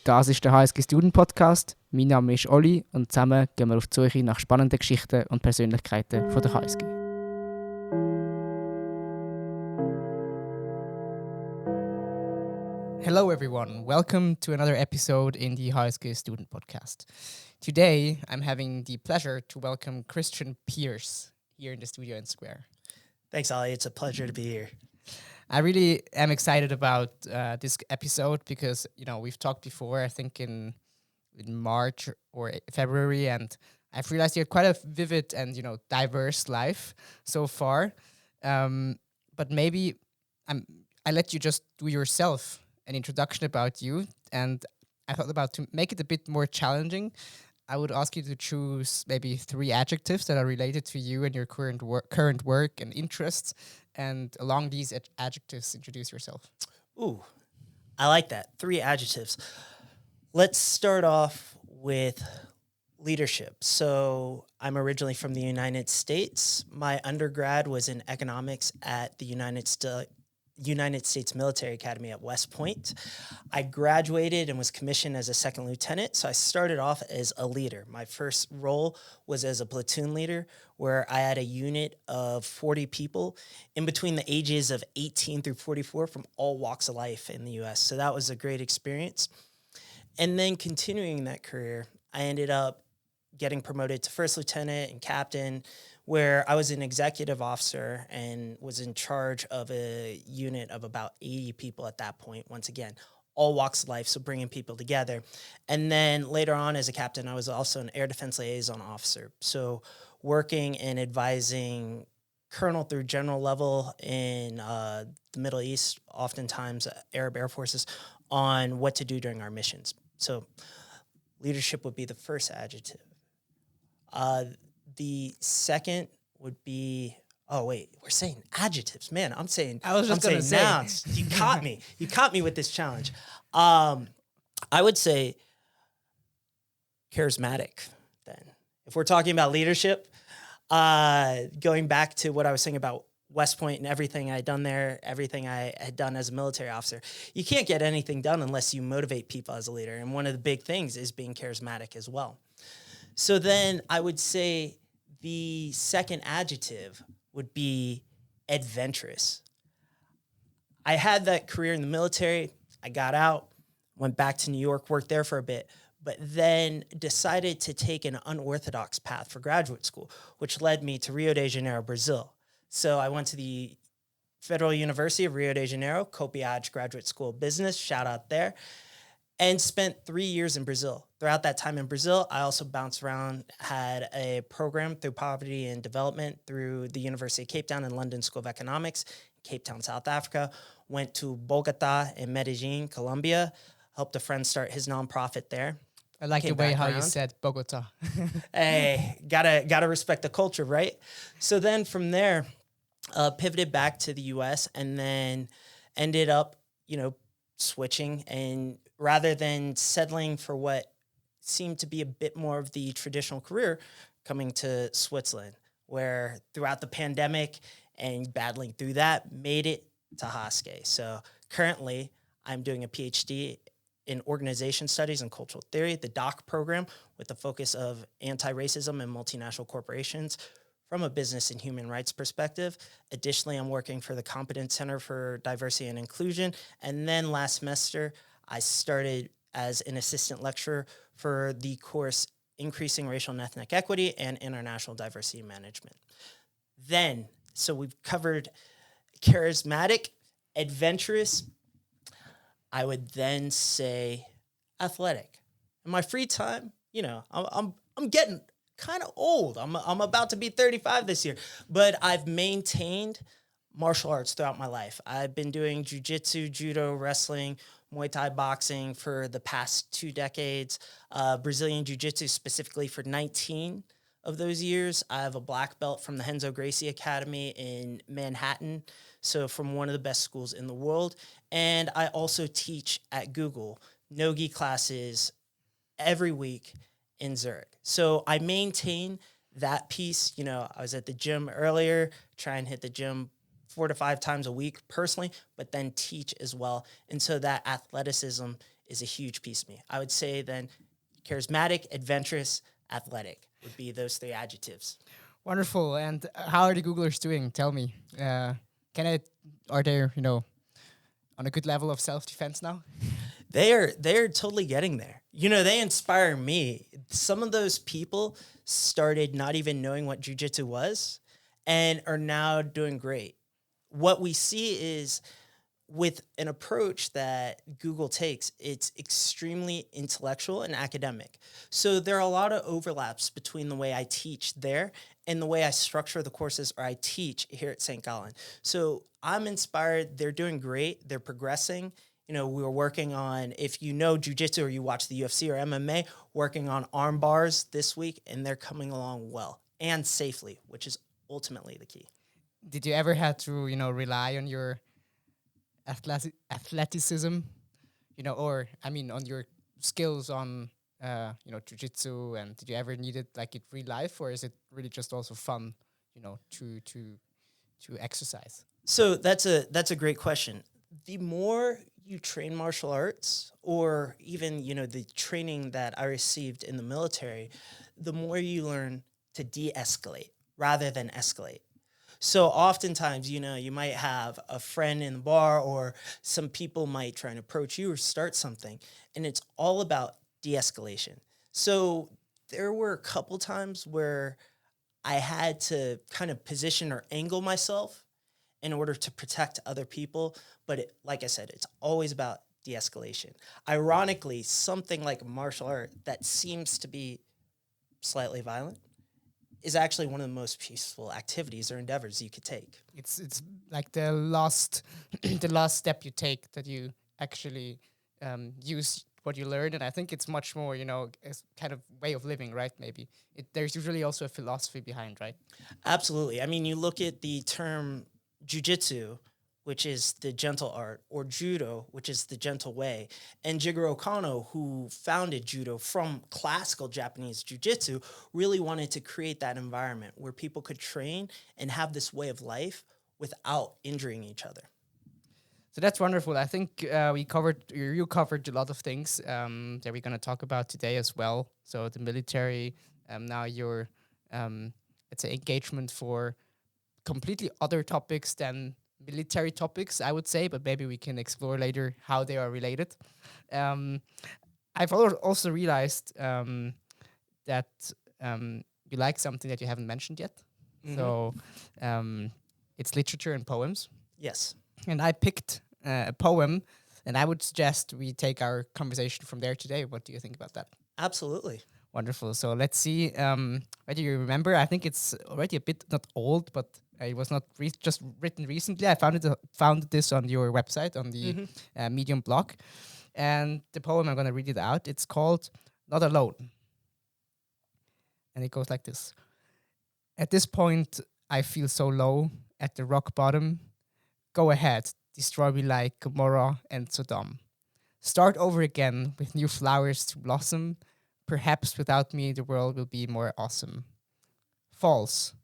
Das ist der HSG Student Podcast. Mein Name ist Olli und zusammen gehen wir auf die Suche nach spannenden Geschichten und Persönlichkeiten von der HSG. Hello everyone, welcome to another episode in the HSG Student Podcast. Today I'm having the pleasure to welcome Christian Pierce here in the studio in Square. Thanks, Ollie. It's a pleasure to be here. I really am excited about this episode because, we've talked before, I think in March or February, and I've realized you have quite a vivid and, diverse life so far. But maybe I let you just do yourself an introduction about you, and I thought about to make it a bit more challenging. I would ask you to choose maybe 3 adjectives that are related to you and your current work and interests, and along these adjectives, introduce yourself. Ooh, I like that. 3 adjectives. Let's start off with leadership. So I'm originally from the United States. My undergrad was in economics at the United States Military Academy at West Point. I graduated and was commissioned as a second lieutenant, so I started off as a leader. My first role was as a platoon leader, where I had a unit of 40 people in between the ages of 18 through 44 from all walks of life in the U.S., so that was a great experience. And then continuing that career, I ended up getting promoted to first lieutenant and captain, where I was an executive officer and was in charge of a unit of about 80 people at that point. Once again, all walks of life, so bringing people together. And then later on as a captain, I was also an air defense liaison officer. So working and advising colonel through general level in the Middle East, oftentimes Arab Air Forces, on what to do during our missions. So leadership would be the first adjective. The second would be, we're saying adjectives. Man, I'm saying nouns. You caught me. You caught me with this challenge. I would say charismatic then. If we're talking about leadership, going back to what I was saying about West Point and everything I had done there, everything I had done as a military officer, you can't get anything done unless you motivate people as a leader. And one of the big things is being charismatic as well. So then I would say the second adjective would be adventurous. I had that career in the military. I got out, went back to New York, worked there for a bit, but then decided to take an unorthodox path for graduate school, which led me to Rio de Janeiro, Brazil. So I went to the Federal University of Rio de Janeiro, Copiage Graduate School of Business, shout out there, and spent 3 years in Brazil. Throughout that time in Brazil, I also bounced around, had a program through poverty and development through the University of Cape Town and London School of Economics, Cape Town, South Africa, went to Bogota and Medellin, Colombia, helped a friend start his nonprofit there. I like the way how you said Bogota. Hey, gotta respect the culture, right? So then from there, pivoted back to the U.S. and then ended up, switching, and rather than settling for what seemed to be a bit more of the traditional career, coming to Switzerland, where throughout the pandemic and battling through that, made it to HSG. So currently, I'm doing a PhD in organization studies and cultural theory, the DOC program, with the focus of anti-racism and multinational corporations from a business and human rights perspective. Additionally, I'm working for the Competence Center for Diversity and Inclusion. And then last semester, I started as an assistant lecturer for the course Increasing Racial and Ethnic Equity and International Diversity Management. Then, so we've covered charismatic, adventurous. I would then say athletic. In my free time, I'm getting kind of old. I'm about to be 35 this year, but I've maintained martial arts throughout my life. I've been doing jiu-jitsu, judo, wrestling, Muay Thai boxing for the past 2 decades, Brazilian jiu-jitsu specifically for 19 of those years. I have a black belt from the Renzo Gracie Academy in Manhattan, so from one of the best schools in the world. And I also teach at Google no-gi classes every week in Zurich. So I maintain that piece. I was at the gym earlier, try and hit the gym 4 to 5 times a week personally, but then teach as well. And so that athleticism is a huge piece of me. I would say then charismatic, adventurous, athletic would be those three adjectives. Wonderful. And how are the Googlers doing? Tell me. Are they, on a good level of self-defense now? They're totally getting there. They inspire me. Some of those people started not even knowing what jiu-jitsu was and are now doing great. What we see is with an approach that Google takes, it's extremely intellectual and academic. So there are a lot of overlaps between the way I teach there and the way I structure the courses or I teach here at St. Gallen. So I'm inspired. They're doing great. They're progressing. We were working on, if you know jiu-jitsu or you watch the UFC or MMA, working on arm bars this week, and they're coming along well and safely, which is ultimately the key. Did you ever have to, rely on your athleticism, on your skills on, jiu-jitsu, and did you ever need it like in real life, or is it really just also fun, to exercise? So that's a great question. The more you train martial arts, or even, the training that I received in the military, the more you learn to de-escalate rather than escalate. So oftentimes, you might have a friend in the bar, or some people might try and approach you or start something, and it's all about de-escalation. So there were a couple times where I had to kind of position or angle myself in order to protect other people. But like I said, it's always about de-escalation. Ironically, something like martial art that seems to be slightly violent is actually one of the most peaceful activities or endeavors you could take. It's like the last the last step you take, that you actually use what you learn, and I think it's much more, a kind of way of living, right? Maybe there's usually also a philosophy behind, right? Absolutely. I mean, you look at the term jiu-jitsu, which is the gentle art, or judo, which is the gentle way. And Jigoro Kano, who founded judo from classical Japanese jiu-jitsu, really wanted to create that environment where people could train and have this way of life without injuring each other. So that's wonderful. I think you covered a lot of things that we're going to talk about today as well. So the military, now your, it's an engagement for completely other topics than military topics, I would say, but maybe we can explore later how they are related. I've also realized that you like something that you haven't mentioned yet. Mm-hmm. So it's literature and poems. Yes. And I picked a poem, and I would suggest we take our conversation from there today. What do you think about that? Absolutely. Wonderful. So let's see whether you remember. I think it's already a bit not old, but it was not just written recently. I found this on your website, on the Medium blog. And the poem, I'm going to read it out. It's called Not Alone. And it goes like this. At this point, I feel so low at the rock bottom. Go ahead, destroy me like Gomorrah and Sodom. Start over again with new flowers to blossom. Perhaps without me, the world will be more awesome. False.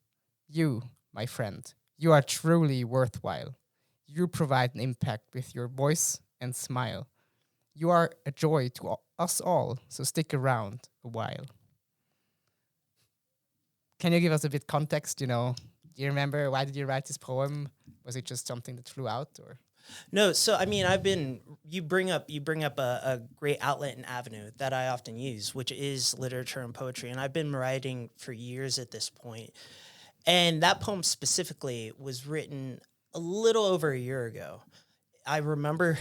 You, my friend, you are truly worthwhile. You provide an impact with your voice and smile. You are a joy to us all, so stick around a while. Can you give us a bit context, Do you remember, why did you write this poem? Was it just something that flew out, or? No, so I mean, you bring up a great outlet and avenue that I often use, which is literature and poetry. And I've been writing for years at this point. And that poem specifically was written a little over a year ago. I remember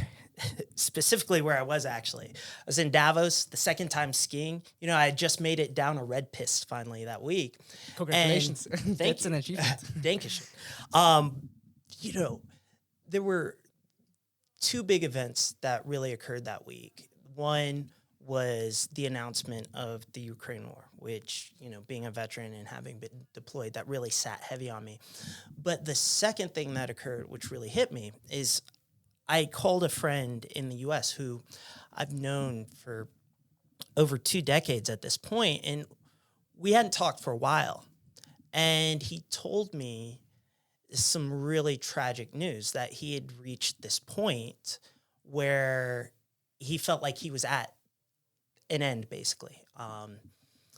specifically where I was actually. I was in Davos the second time skiing. I had just made it down a red piste finally that week. Congratulations. That's an achievement. Dankeschön. There were two big events that really occurred that week. One was the announcement of the Ukraine war, which, being a veteran and having been deployed, that really sat heavy on me. But the second thing that occurred, which really hit me, is I called a friend in the U.S. who I've known for over 2 decades at this point, and we hadn't talked for a while. And he told me some really tragic news, that he had reached this point where he felt like he was at an end, basically.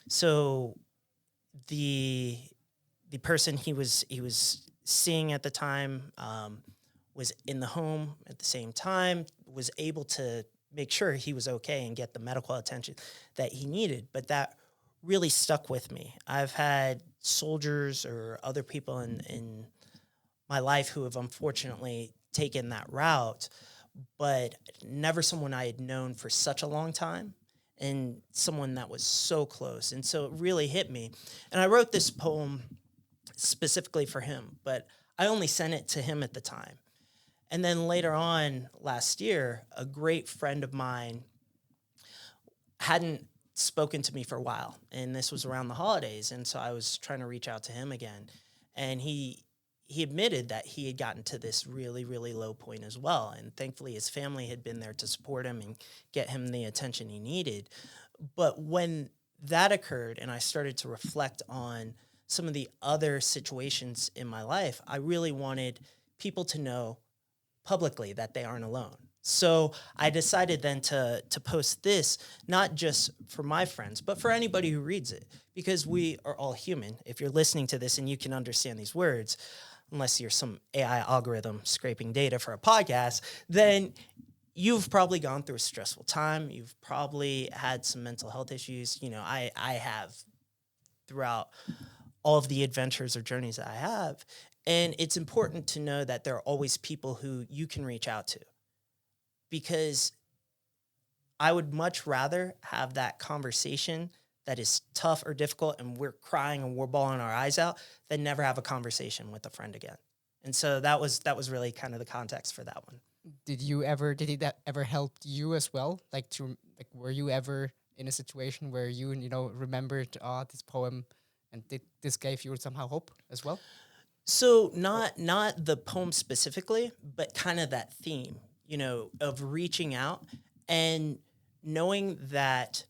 So the person he was seeing at the time was in the home at the same time, was able to make sure he was okay and get the medical attention that he needed. But that really stuck with me. I've had soldiers or other people in my life who have unfortunately taken that route, but never someone I had known for such a long time and someone that was so close. And so it really hit me. And I wrote this poem specifically for him, but I only sent it to him at the time. And then later on last year, a great friend of mine hadn't spoken to me for a while, and this was around the holidays, and so I was trying to reach out to him again, and he admitted that he had gotten to this really, really low point as well, and thankfully his family had been there to support him and get him the attention he needed. But when that occurred and I started to reflect on some of the other situations in my life, I really wanted people to know publicly that they aren't alone. So I decided then to post this, not just for my friends, but for anybody who reads it, because we are all human. If you're listening to this and you can understand these words, unless you're some AI algorithm scraping data for a podcast, then you've probably gone through a stressful time. You've probably had some mental health issues. You know, I have throughout all of the adventures or journeys that I have. And it's important to know that there are always people who you can reach out to, because I would much rather have that conversation that is tough or difficult and we're crying and we're bawling our eyes out than never have a conversation with a friend again. And so that was really kind of the context for that one. Did that ever help you as well? Were you ever in a situation where you remembered this poem and this gave you somehow hope as well? So not the poem specifically, but kind of that theme, of reaching out and knowing that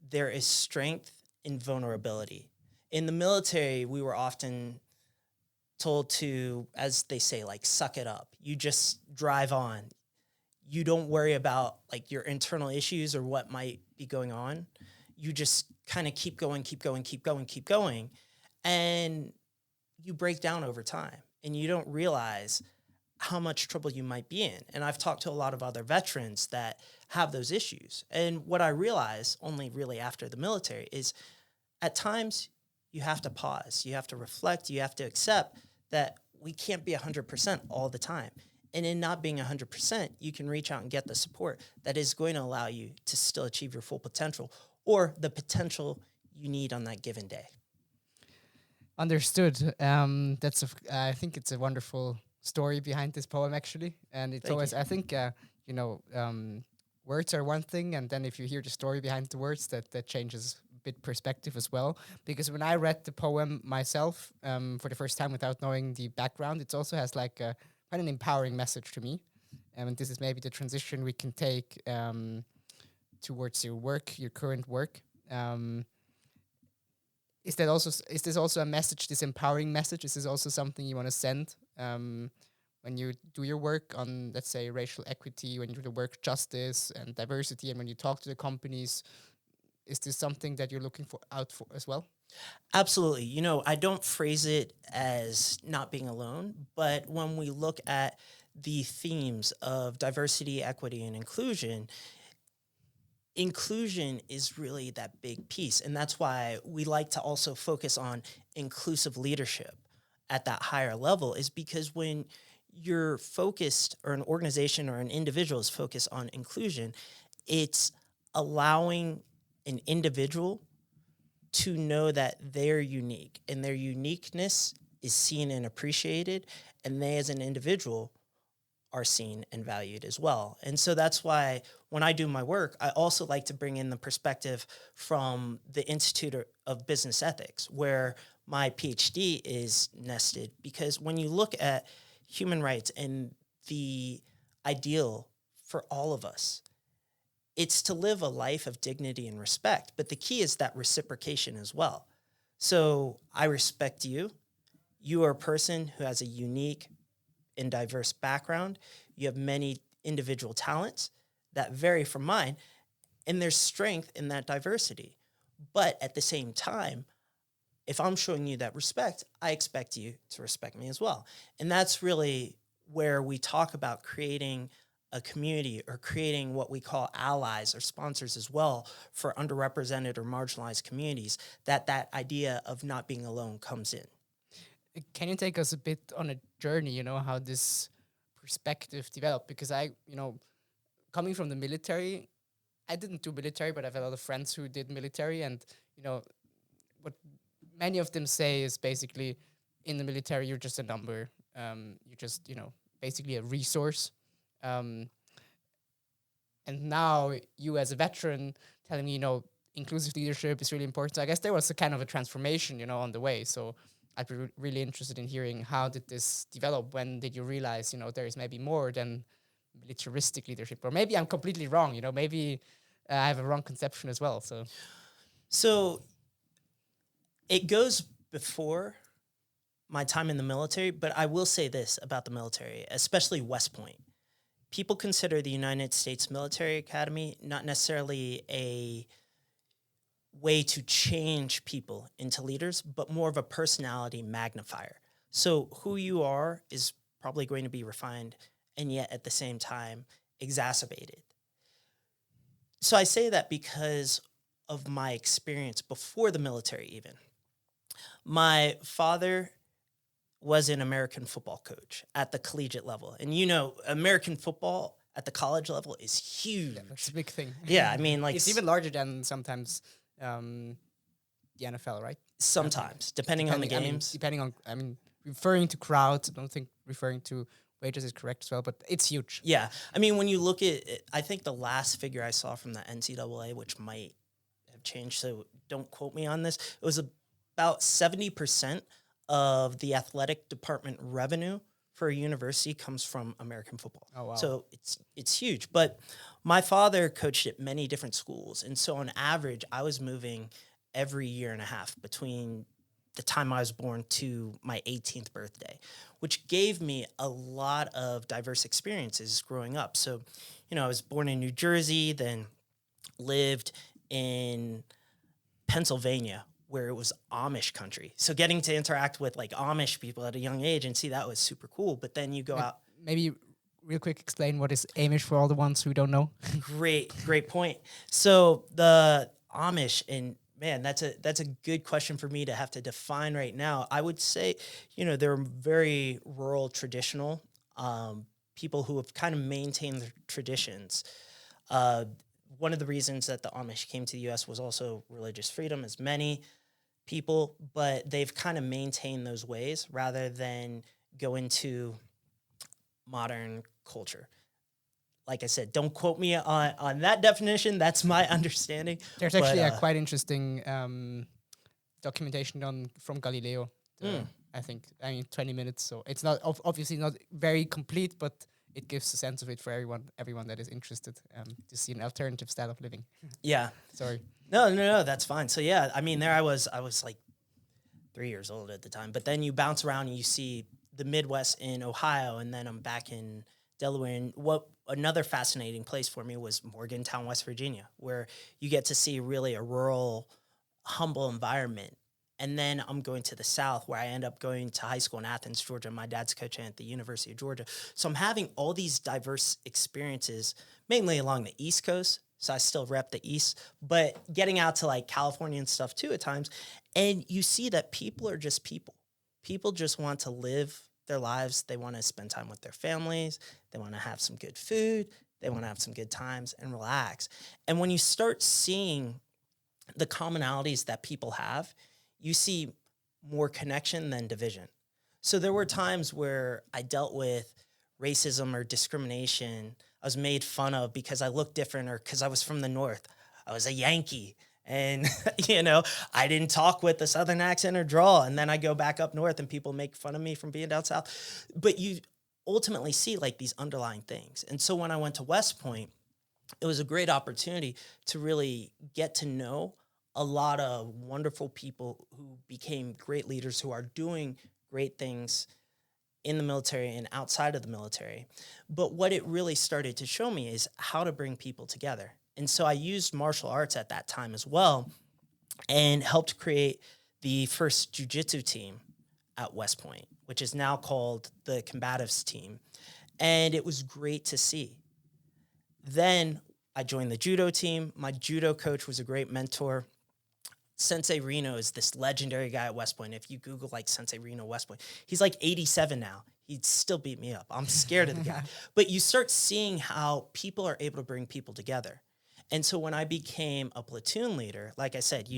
there is strength in vulnerability. In the military, we were often told to, as they say, suck it up. You just drive on. You don't worry about your internal issues or what might be going on. You just kind of keep going. And you break down over time and you don't realize how much trouble you might be in. And I've talked to a lot of other veterans that have those issues. And what I realized only really after the military is at times you have to pause, you have to reflect, you have to accept that we can't be 100% all the time. And in not being 100%, you can reach out and get the support that is going to allow you to still achieve your full potential or the potential you need on that given day. Understood. I think it's a wonderful story behind this poem, actually. And it's always, I think, words are one thing, and then if you hear the story behind the words, that changes a bit perspective as well. Because when I read the poem myself for the first time without knowing the background, it also has quite an empowering message to me. And this is maybe the transition we can take towards your current work. Is this also a message, this empowering message? Is this also something you want to send when you do your work on, let's say, racial equity, when you do the work justice and diversity, and when you talk to the companies? Is this something that you're looking out for as well? Absolutely. I don't phrase it as not being alone, but when we look at the themes of diversity, equity, and inclusion is really that big piece. And that's why we like to also focus on inclusive leadership at that higher level, is because when you're focused, or an organization or an individual is focused on inclusion, it's allowing an individual to know that they're unique and their uniqueness is seen and appreciated, and they as an individual are seen and valued as well. And so that's why when I do my work, I also like to bring in the perspective from the Institute of Business Ethics, where my PhD is nested. Because when you look at human rights and the ideal for all of us, it's to live a life of dignity and respect. But the key is that reciprocation as well. So I respect you. You are a person who has a unique and diverse background. You have many individual talents that vary from mine, and there's strength in that diversity. But at the same time, if I'm showing you that respect, I expect you to respect me as well. And that's really where we talk about creating a community or creating what we call allies or sponsors as well for underrepresented or marginalized communities, that idea of not being alone comes in. Can you take us a bit on a journey, how this perspective developed? Because coming from the military, I didn't do military, but I have a lot of friends who did military. And, what many of them say is basically in the military, you're just a number. You're just, basically a resource. And now you as a veteran telling me, inclusive leadership is really important. So I guess there was a kind of a transformation, on the way. So I'd be really interested in hearing, how did this develop? When did you realize, there is maybe more than militaristic leadership? Or maybe I'm completely wrong, maybe I have a wrong conception as well. So it goes before my time in the military, but I will say this about the military, especially West Point. People consider the United States Military Academy not necessarily a way to change people into leaders, but more of a personality magnifier. So who you are is probably going to be refined and yet at the same time exacerbated. So I say that because of my experience before the military even. My father was an American football coach at the collegiate level. And American football at the college level is huge. Yeah, that's a big thing. Yeah, I mean, like... It's even larger than sometimes the NFL, right? Sometimes, depending on the games. Referring to crowds, I don't think referring to wages is correct as well, but it's huge. Yeah. I mean, when you look at it, I think the last figure I saw from the NCAA, which might have changed, so don't quote me on this, it was about 70% of the athletic department revenue for a university comes from American football. Oh, wow. So it's huge. But my father coached at many different schools. And so on average, I was moving every year and a half between the time I was born to my 18th birthday, which gave me a lot of diverse experiences growing up. So, I was born in New Jersey, then lived in Pennsylvania, where it was Amish country. So getting to interact with like Amish people at a young age and see that was super cool. But then you go out. Maybe real quick explain what is Amish for all the ones who don't know. Great point. So the Amish, and man, that's a good question for me to have to define right now. I would say, they're very rural, traditional people who have kind of maintained their traditions. One of the reasons that the Amish came to the U.S. was also religious freedom, as many people, but they've kind of maintained those ways rather than go into modern culture. Like I said, don't quote me on that definition. That's my understanding. There's actually a quite interesting documentation from Galileo. I think 20 minutes. So it's not obviously not very complete, but it gives a sense of it for everyone that is interested to see an alternative style of living. Yeah. Sorry. No, that's fine. So yeah, I mean, there I was like 3 years old at the time, but then you bounce around and you see the Midwest in Ohio, and then I'm back in Delaware. And what another fascinating place for me was Morgantown, West Virginia, where you get to see really a rural, humble environment. And then I'm going to the South, where I end up going to high school in Athens, Georgia. My dad's coaching at the University of Georgia. So I'm having all these diverse experiences, mainly along the East Coast. So I still rep the East, but getting out to like California and stuff too at times. And you see that people are just people. People just want to live their lives. They want to spend time with their families. They want to have some good food. They want to have some good times and relax. And when you start seeing the commonalities that people have, you see more connection than division. So there were times where I dealt with racism or discrimination. I was made fun of because I looked different or because I was from the North. I was a Yankee. And, I didn't talk with a Southern accent or drawl. And then I go back up north and people make fun of me from being down south. But you ultimately see like these underlying things. And so when I went to West Point, it was a great opportunity to really get to know a lot of wonderful people who became great leaders, who are doing great things in the military and outside of the military. But what it really started to show me is how to bring people together. And so I used martial arts at that time as well and helped create the first jiu-jitsu team at West Point, which is now called the Combatives team. And it was great to see. Then I joined the judo team. My judo coach was a great mentor. Sensei Reno is this legendary guy at West Point. If you Google like Sensei Reno West Point, he's like 87 now. He'd still beat me up. I'm scared of the guy. But you start seeing how people are able to bring people together. And so when I became a platoon leader, like I said,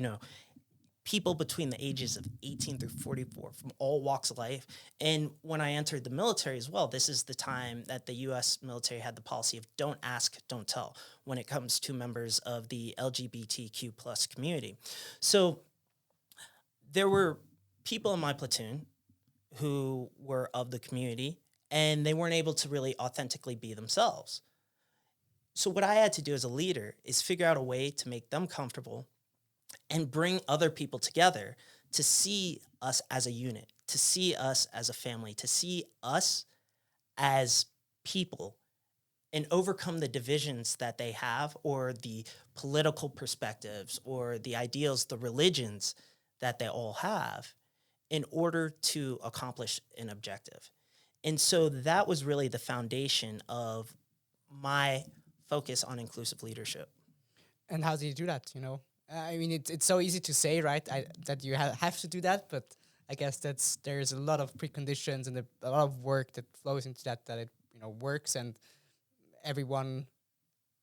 people between the ages of 18 through 44 from all walks of life. And when I entered the military as well, this is the time that the U.S. military had the policy of don't ask, don't tell when it comes to members of the LGBTQ plus community. So there were people in my platoon who were of the community, and they weren't able to really authentically be themselves. So what I had to do as a leader is figure out a way to make them comfortable and bring other people together to see us as a unit, to see us as a family, to see us as people and overcome the divisions that they have or the political perspectives or the ideals, the religions that they all have in order to accomplish an objective. And so that was really the foundation of my focus on inclusive leadership. And how do you do that, I mean, it's so easy to say, right, that you have to do that, but I guess there's a lot of preconditions and a lot of work that flows into that it works and everyone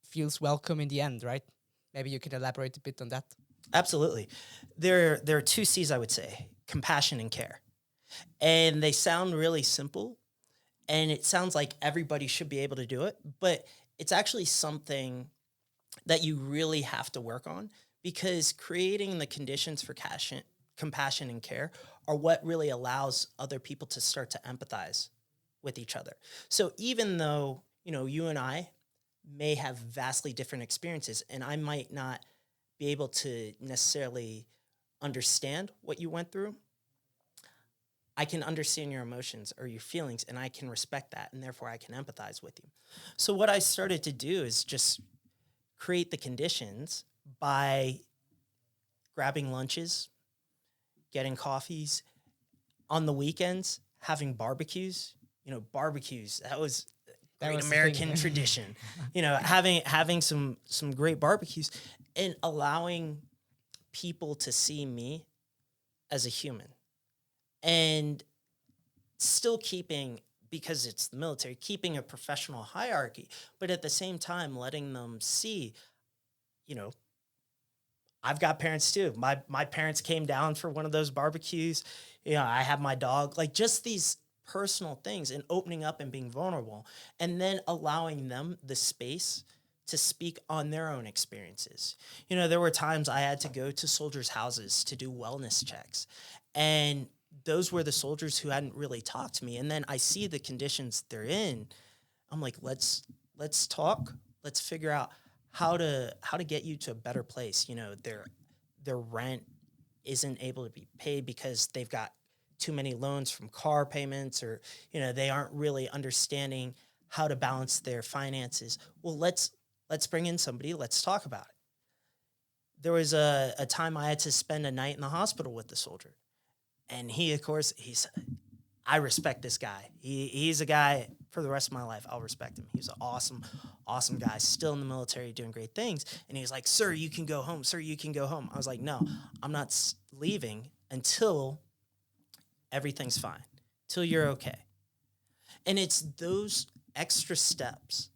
feels welcome in the end, right? Maybe you could elaborate a bit on that. Absolutely. There are two C's, I would say: compassion and care. And they sound really simple, and it sounds like everybody should be able to do it, but it's actually something that you really have to work on, because creating the conditions for compassion and care are what really allows other people to start to empathize with each other. So even though, you and I may have vastly different experiences, and I might not be able to necessarily understand what you went through, I can understand your emotions or your feelings, and I can respect that, and therefore I can empathize with you. So what I started to do is just create the conditions by grabbing lunches, getting coffees, on the weekends, having barbecues. Barbecues, that was great American tradition. Having some great barbecues and allowing people to see me as a human. And still keeping, because it's the military, keeping a professional hierarchy, but at the same time letting them see, I've got parents too. My parents came down for one of those barbecues. I have my dog, like just these personal things, and opening up and being vulnerable, and then allowing them the space to speak on their own experiences. There were times I had to go to soldiers' houses to do wellness checks, and those were the soldiers who hadn't really talked to me. And then I see the conditions they're in. I'm like, let's talk. Let's figure out how to get you to a better place. Their rent isn't able to be paid because they've got too many loans from car payments, or they aren't really understanding how to balance their finances. Well, let's bring in somebody. Let's talk about it. There was a time I had to spend a night in the hospital with the soldier. And he, of course, I respect this guy. He's a guy for the rest of my life. I'll respect him. He's an awesome guy, still in the military, doing great things. And he was like, "Sir, you can go home. Sir, you can go home." I was like, "No, I'm not leaving until everything's fine, till you're okay." And it's those extra steps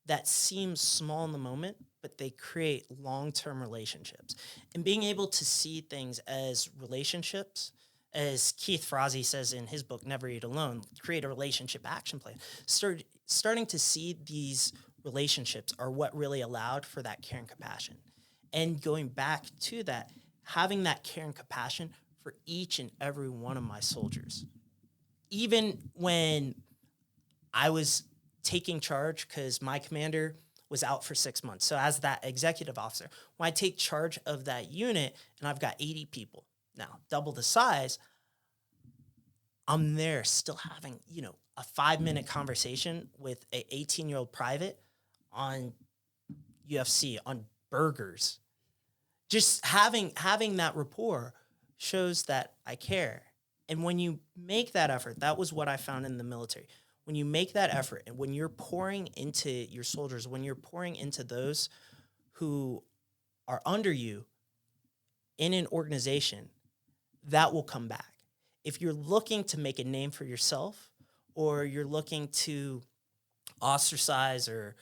that seem small in the moment, but they create long-term relationships. And being able to see things as relationships, as Keith Frazee says in his book, Never Eat Alone, create a relationship action plan. Starting to see these relationships are what really allowed for that care and compassion. And going back to that, having that care and compassion for each and every one of my soldiers. Even when I was taking charge, because my commander was out for 6 months. So as that executive officer, when I take charge of that unit and I've got 80 people, now double the size, I'm there still having, a 5-minute conversation with a 18-year-old private on UFC, on burgers. Just having that rapport shows that I care. And when you make that effort, that was what I found in the military. When you make that effort and when you're pouring into your soldiers, when you're pouring into those who are under you in an organization, that will come back. If you're looking to make a name for yourself, or you're looking to ostracize or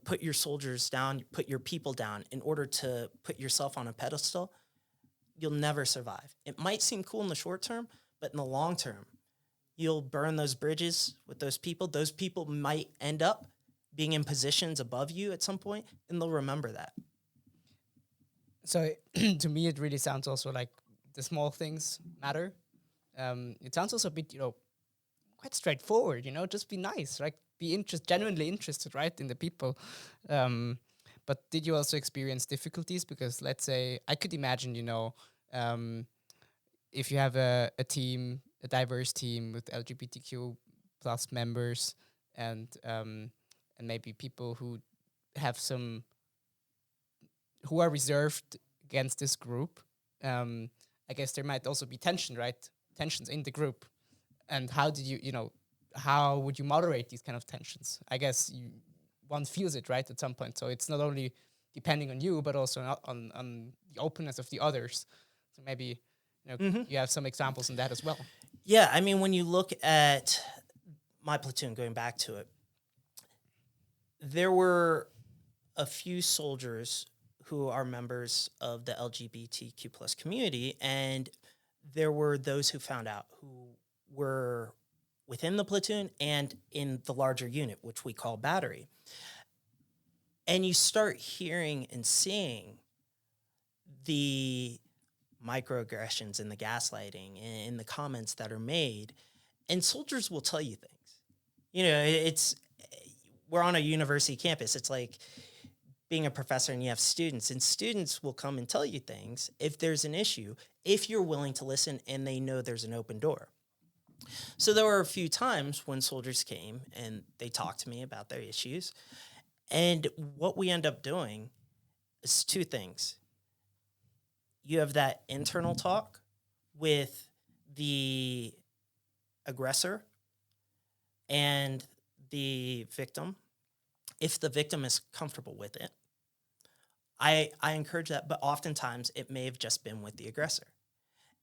put your soldiers down, put your people down in order to put yourself on a pedestal, you'll never survive. It might seem cool in the short term, but in the long term, you'll burn those bridges with those people. Those people might end up being in positions above you at some point, and they'll remember that. So to me, it really sounds also like the small things matter. It sounds also a bit, quite straightforward. Just be nice, right? Be genuinely interested, right, in the people. But did you also experience difficulties? Because let's say I could imagine, if you have a team, a diverse team with LGBTQ plus members, and maybe people who have who are reserved against this group, I guess there might also be tension, right? Tensions in the group. And how did how would you moderate these kind of tensions? I guess one feels it, right, at some point. So it's not only depending on you, but also on the openness of the others. So maybe you have some examples in that as well. Yeah, I mean, when you look at my platoon, going back to it, there were a few soldiers who are members of the LGBTQ plus community, and there were those who found out who were within the platoon and in the larger unit, which we call battery. And you start hearing and seeing the microaggressions and the gaslighting and the comments that are made, and soldiers will tell you things. We're on a university campus. It's like being a professor and you have students, and students will come and tell you things if there's an issue, if you're willing to listen and they know there's an open door. So there were a few times when soldiers came and they talked to me about their issues. And what we end up doing is two things. You have that internal talk with the aggressor and the victim. If the victim is comfortable with it, I encourage that, but oftentimes it may have just been with the aggressor.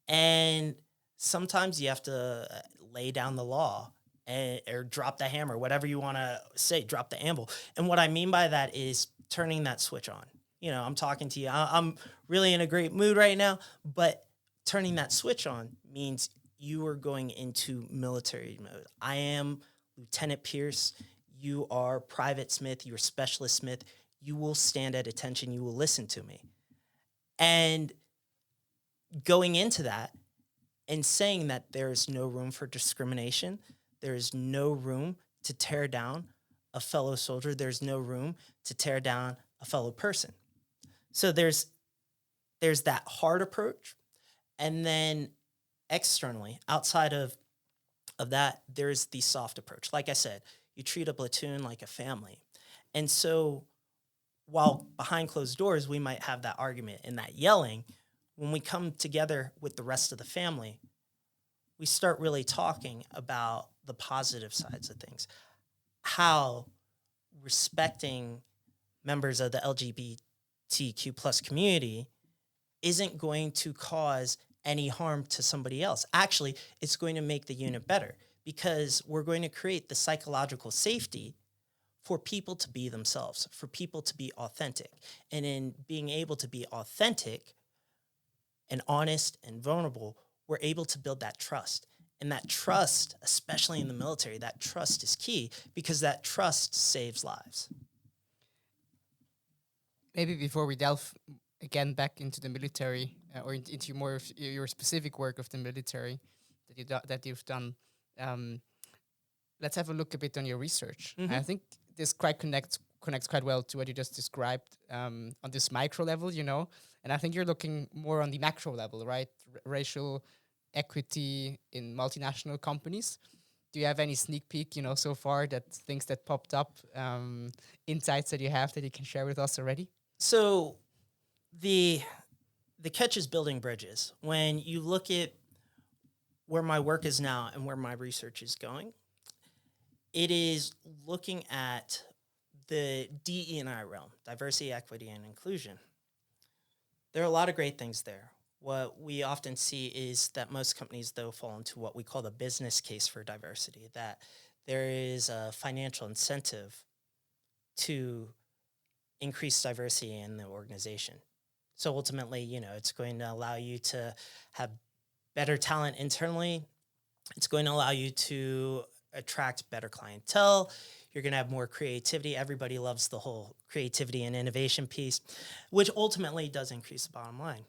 And sometimes you have to lay down the law or drop the hammer, whatever you want to say, drop the anvil. And what I mean by that is turning that switch on. I'm talking to you. I'm really in a great mood right now, but turning that switch on means you are going into military mode. I am Lieutenant Pierce. You are Private Smith. You're Specialist Smith. You will stand at attention. You will listen to me. And going into that and saying that there is no room for discrimination, there is no room to tear down a fellow soldier, there's no room to tear down a fellow person. So there's that hard approach, and then externally, outside of that, there's the soft approach. Like I said, you treat a platoon like a family. And so while behind closed doors, we might have that argument and that yelling, when we come together with the rest of the family, we start really talking about the positive sides of things, how respecting members of the LGBTQ plus community isn't going to cause any harm to somebody else. Actually, it's going to make the unit better because we're going to create the psychological safety for people to be themselves, for people to be authentic. And in being able to be authentic and honest and vulnerable, we're able to build that trust. And that trust, especially in the military, that trust is key because that trust saves lives. Maybe before we delve again back into the military or into more of your specific work of the military that you've done, let's have a look a bit on your research. Mm-hmm. I think this quite connects quite well to what you just described on this micro level, and I think you're looking more on the macro level, right? Racial equity in multinational companies. Do you have any sneak peek, so far, that things that popped up, insights that you have that you can share with us already? So the catch is building bridges. When you look at where my work is now and where my research is going, it is looking at the DE&I realm, diversity, equity, and inclusion. There are a lot of great things there. What we often see is that most companies, though, fall into what we call the business case for diversity, that there is a financial incentive to increase diversity in the organization. So ultimately, it's going to allow you to have better talent internally. It's going to allow you to attract better clientele. You're going to have more creativity. Everybody loves the whole creativity and innovation piece, which ultimately does increase the bottom line.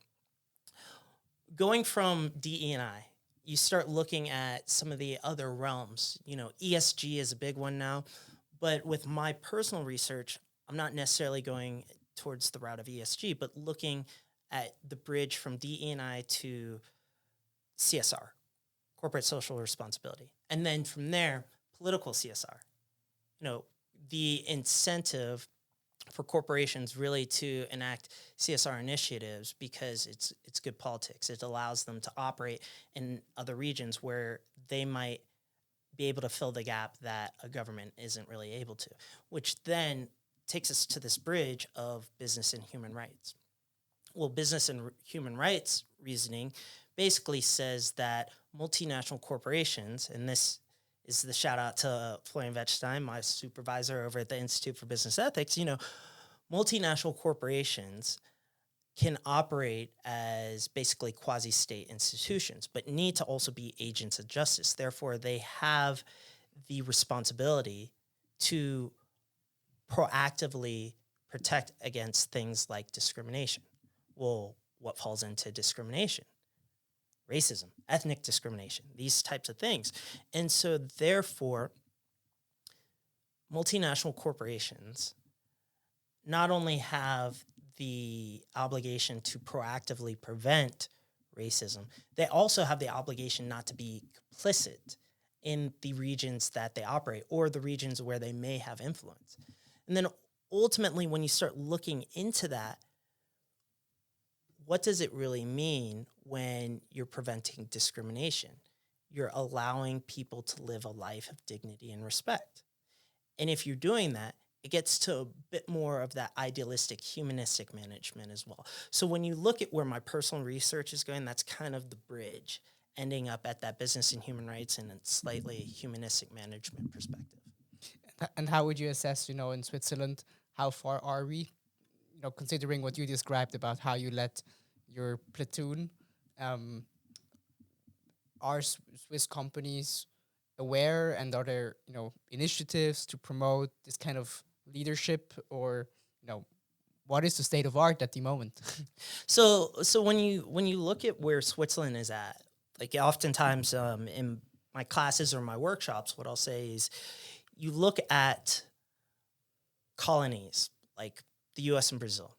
Going from DE&I, you start looking at some of the other realms. ESG is a big one now, but with my personal research, I'm not necessarily going towards the route of ESG, but looking at the bridge from DE&I to CSR, corporate social responsibility. And then from there, political CSR. The incentive for corporations really to enact CSR initiatives because it's good politics. It allows them to operate in other regions where they might be able to fill the gap that a government isn't really able to, which then takes us to this bridge of business and human rights. Well, business and human rights reasoning basically says that multinational corporations, and this is the shout out to Florian Wettstein, my supervisor over at the Institute for Business Ethics, multinational corporations can operate as basically quasi-state institutions, but need to also be agents of justice. Therefore, they have the responsibility to proactively protect against things like discrimination. Well, what falls into discrimination? Racism, ethnic discrimination, these types of things. And so therefore, multinational corporations not only have the obligation to proactively prevent racism, they also have the obligation not to be complicit in the regions that they operate or the regions where they may have influence. And then ultimately, when you start looking into that, what does it really mean when you're preventing discrimination? You're allowing people to live a life of dignity and respect. And if you're doing that, it gets to a bit more of that idealistic, humanistic management as well. So when you look at where my personal research is going, that's kind of the bridge, ending up at that business and human rights and a slightly humanistic management perspective. And how would you assess, in Switzerland, how far are we? Considering what you described about how you led your platoon, are Swiss companies aware, and are there, initiatives to promote this kind of leadership, or, what is the state of art at the moment? So when you look at where Switzerland is at, like oftentimes in my classes or my workshops, what I'll say is you look at colonies like the U.S. and Brazil.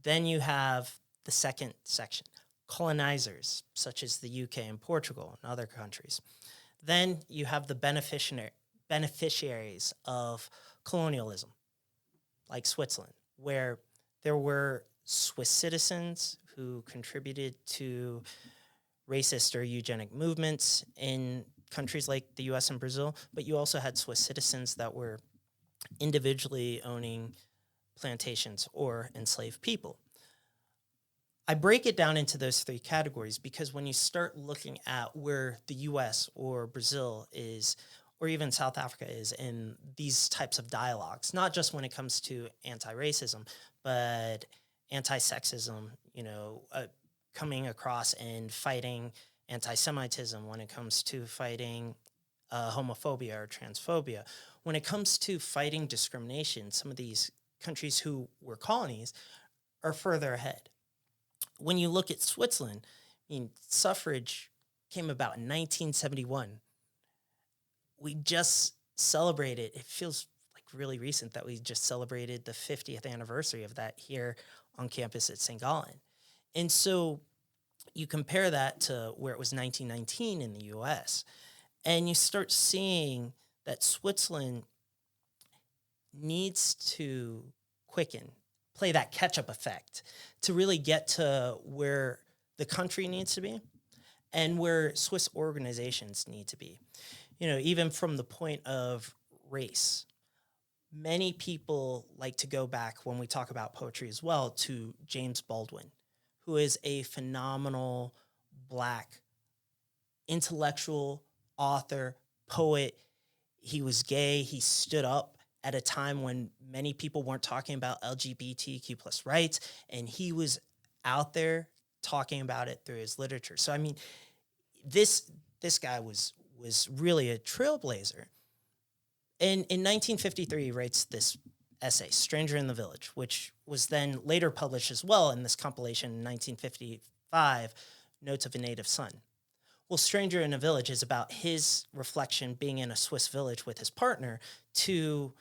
Then you have the second section, colonizers, such as the UK and Portugal and other countries. Then you have the beneficiaries of colonialism, like Switzerland, where there were Swiss citizens who contributed to racist or eugenic movements in countries like the U.S. and Brazil, but you also had Swiss citizens that were individually owning plantations or enslaved people. I break it down into those three categories because when you start looking at where the US or Brazil is, or even South Africa is in these types of dialogues, not just when it comes to anti-racism, but anti-sexism, coming across and fighting anti-Semitism, when it comes to fighting homophobia or transphobia, when it comes to fighting discrimination, some of these countries who were colonies are further ahead. When you look at Switzerland, suffrage came about in 1971. We just celebrated, it feels like really recent that we just celebrated the 50th anniversary of that here on campus at St. Gallen. And so You compare that to where it was 1919 in the US, and you start seeing that Switzerland needs to quicken, play that catch-up effect to really get to where the country needs to be and where Swiss organizations need to be. Even from the point of race, many people like to go back when we talk about poetry as well to James Baldwin, who is a phenomenal Black intellectual author, poet. He was gay. He stood up at a time when many people weren't talking about LGBTQ plus rights, and he was out there talking about it through his literature. So I mean, this guy was really a trailblazer. And in 1953, he writes this essay, Stranger in the Village, which was then later published as well in this compilation in 1955, Notes of a Native Son. Well, Stranger in a Village is about his reflection being in a Swiss village with his partner to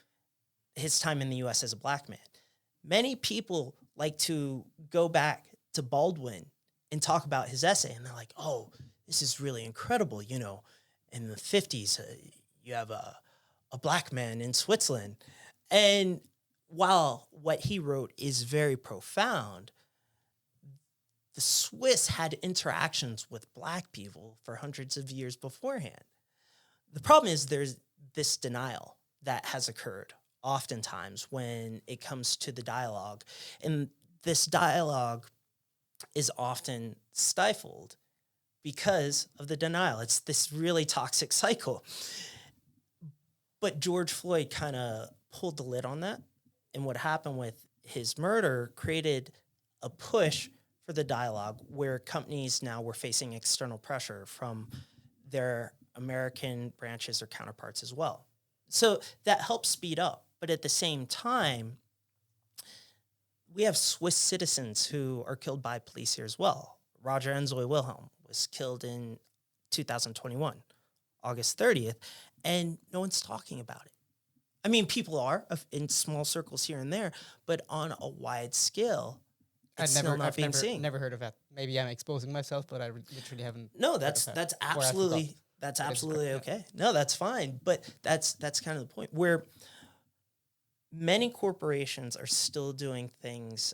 his time in the U.S. as a Black man. Many people like to go back to Baldwin and talk about his essay, and they're like, oh, this is really incredible. In the 50s, you have a Black man in Switzerland. And while what he wrote is very profound, the Swiss had interactions with Black people for hundreds of years beforehand. The problem is there's this denial that has occurred oftentimes when it comes to the dialogue. And this dialogue is often stifled because of the denial. It's this really toxic cycle. But George Floyd kind of pulled the lid on that. And what happened with his murder created a push for the dialogue where companies now were facing external pressure from their American branches or counterparts as well. So that helped speed up. But at the same time, we have Swiss citizens who are killed by police here as well. Roger Enzoy Wilhelm was killed in 2021, August 30th, and no one's talking about it. I mean, people are in small circles here and there, but on a wide scale, it's still not being seen. Never heard of that. Maybe I'm exposing myself, but I literally haven't. No, that's absolutely okay. No, that's fine. But that's kind of the point where many corporations are still doing things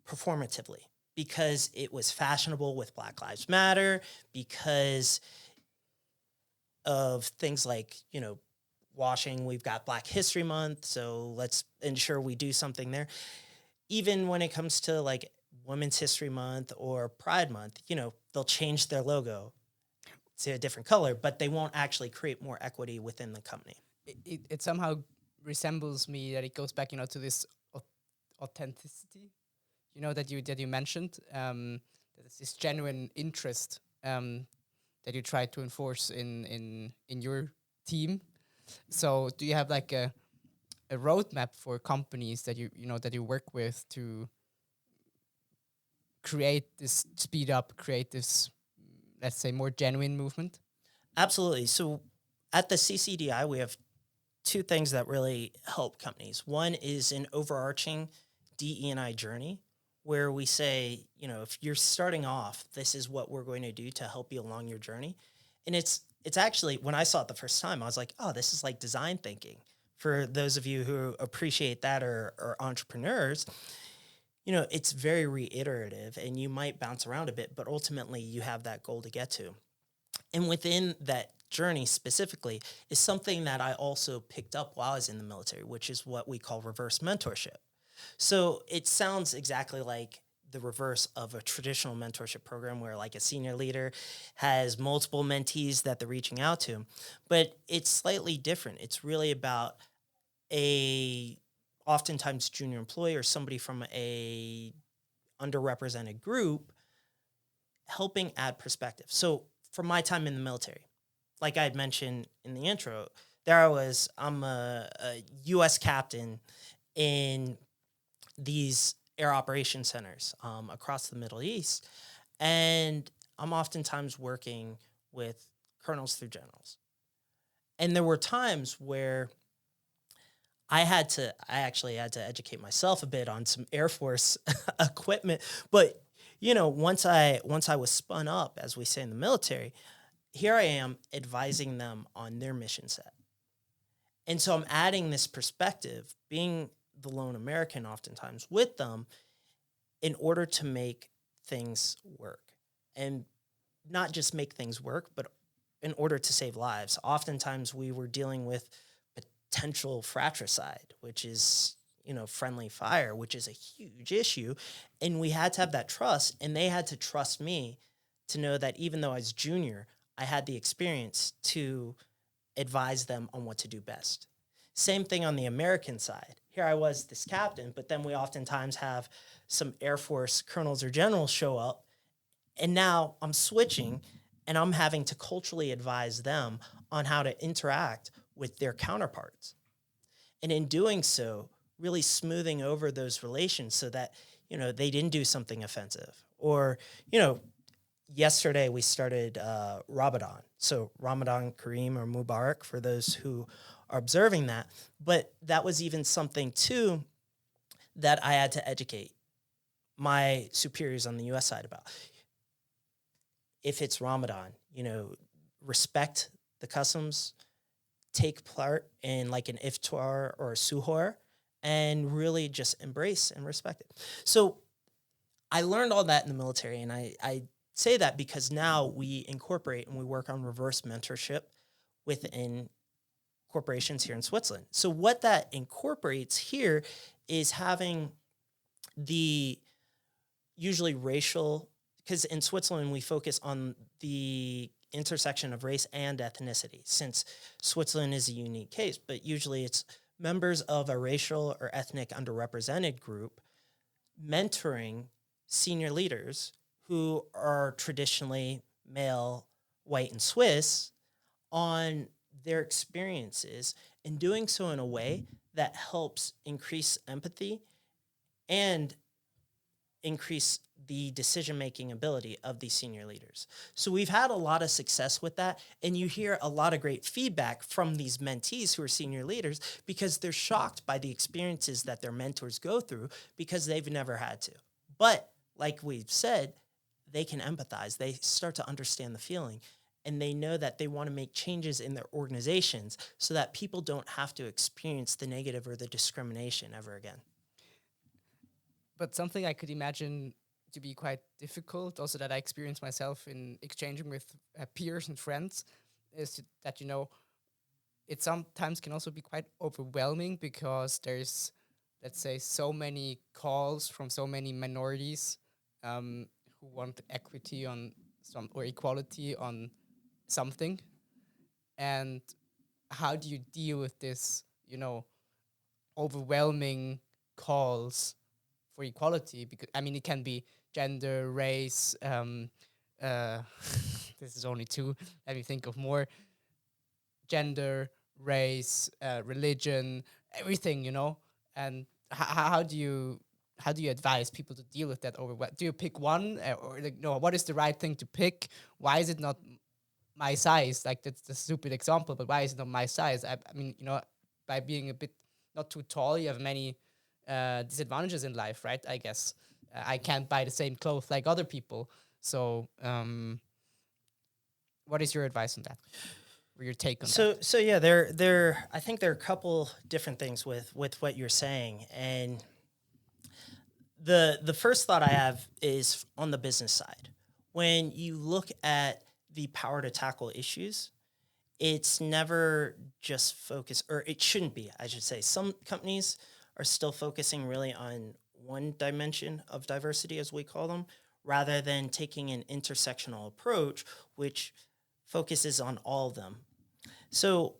performatively because it was fashionable with Black Lives Matter, because of things like, washing. We've got Black History Month, so let's ensure we do something there. Even when it comes to like Women's History Month or Pride Month, they'll change their logo to a different color, but they won't actually create more equity within the company. It somehow resembles me that it goes back, to this authenticity, that you mentioned. There's this genuine interest that you try to enforce in your team. So do you have like a roadmap for companies that you work with to create this create this, let's say, more genuine movement? Absolutely. So at the CCDI, we have two things that really help companies. One is an overarching DE&I journey where we say, if you're starting off, this is what we're going to do to help you along your journey. And it's actually, when I saw it the first time, I was like, oh, this is like design thinking. For those of you who appreciate that or entrepreneurs, it's very reiterative and you might bounce around a bit, but ultimately you have that goal to get to. And within that journey specifically is something that I also picked up while I was in the military, which is what we call reverse mentorship. So it sounds exactly like the reverse of a traditional mentorship program where like a senior leader has multiple mentees that they're reaching out to, but it's slightly different. It's really about a oftentimes junior employee or somebody from a underrepresented group helping add perspective. So from my time in the military, like I had mentioned in the intro, I'm a U.S. captain in these air operation centers across the Middle East. And I'm oftentimes working with colonels through generals. And there were times where I actually had to educate myself a bit on some Air Force equipment. But, once I was spun up, as we say in the military, here I am advising them on their mission set. And so I'm adding this perspective, being the lone American oftentimes with them, in order to make things work. And not just make things work, but in order to save lives. Oftentimes we were dealing with potential fratricide, which is, friendly fire, which is a huge issue. And we had to have that trust, and they had to trust me to know that even though I was junior, I had the experience to advise them on what to do best. Same thing on the American side. Here I was, this captain, but then we oftentimes have some Air Force colonels or generals show up, and now I'm switching, and I'm having to culturally advise them on how to interact with their counterparts. And in doing so, really smoothing over those relations so that, they didn't do something offensive. Or, yesterday we started Ramadan. So Ramadan Kareem or Mubarak for those who are observing that. But that was even something, too, that I had to educate my superiors on the U.S. side about. If it's Ramadan, respect the customs, take part in like an iftar or a suhoor, and really just embrace and respect it. So I learned all that in the military, and I say that because now we incorporate and we work on reverse mentorship within corporations here in Switzerland. So what that incorporates here is having the usually racial, because in Switzerland we focus on the intersection of race and ethnicity, since Switzerland is a unique case, but usually it's members of a racial or ethnic underrepresented group mentoring senior leaders who are traditionally male, white, and Swiss on their experiences, and doing so in a way that helps increase empathy and increase the decision-making ability of these senior leaders. So we've had a lot of success with that, and you hear a lot of great feedback from these mentees who are senior leaders because they're shocked by the experiences that their mentors go through because they've never had to. But like we've said, they can empathize. They start to understand the feeling, and they know that they want to make changes in their organizations so that people don't have to experience the negative or the discrimination ever again. But something I could imagine to be quite difficult, also that I experienced myself in exchanging with peers and friends, is that, it sometimes can also be quite overwhelming because there's, let's say, so many calls from so many minorities who want equity on some or equality on something. And how do you deal with this, overwhelming calls for equality? Because it can be gender, race. This is only two. Let me think of more. Gender, race, religion, everything. And how do you advise people to deal with that Do you pick one, or what is the right thing to pick? Why is it not my size? Like, that's the stupid example, but why is it not my size? By being a bit not too tall, you have many disadvantages in life, right? I guess I can't buy the same clothes like other people. So, what is your advice on that, or your take on that? So yeah, I think there are a couple different things with what you're saying, and the first thought I have is on the business side. When you look at the power to tackle issues, it's never just focused, or it shouldn't be, I should say. Some companies are still focusing really on one dimension of diversity, as we call them, rather than taking an intersectional approach, which focuses on all of them. So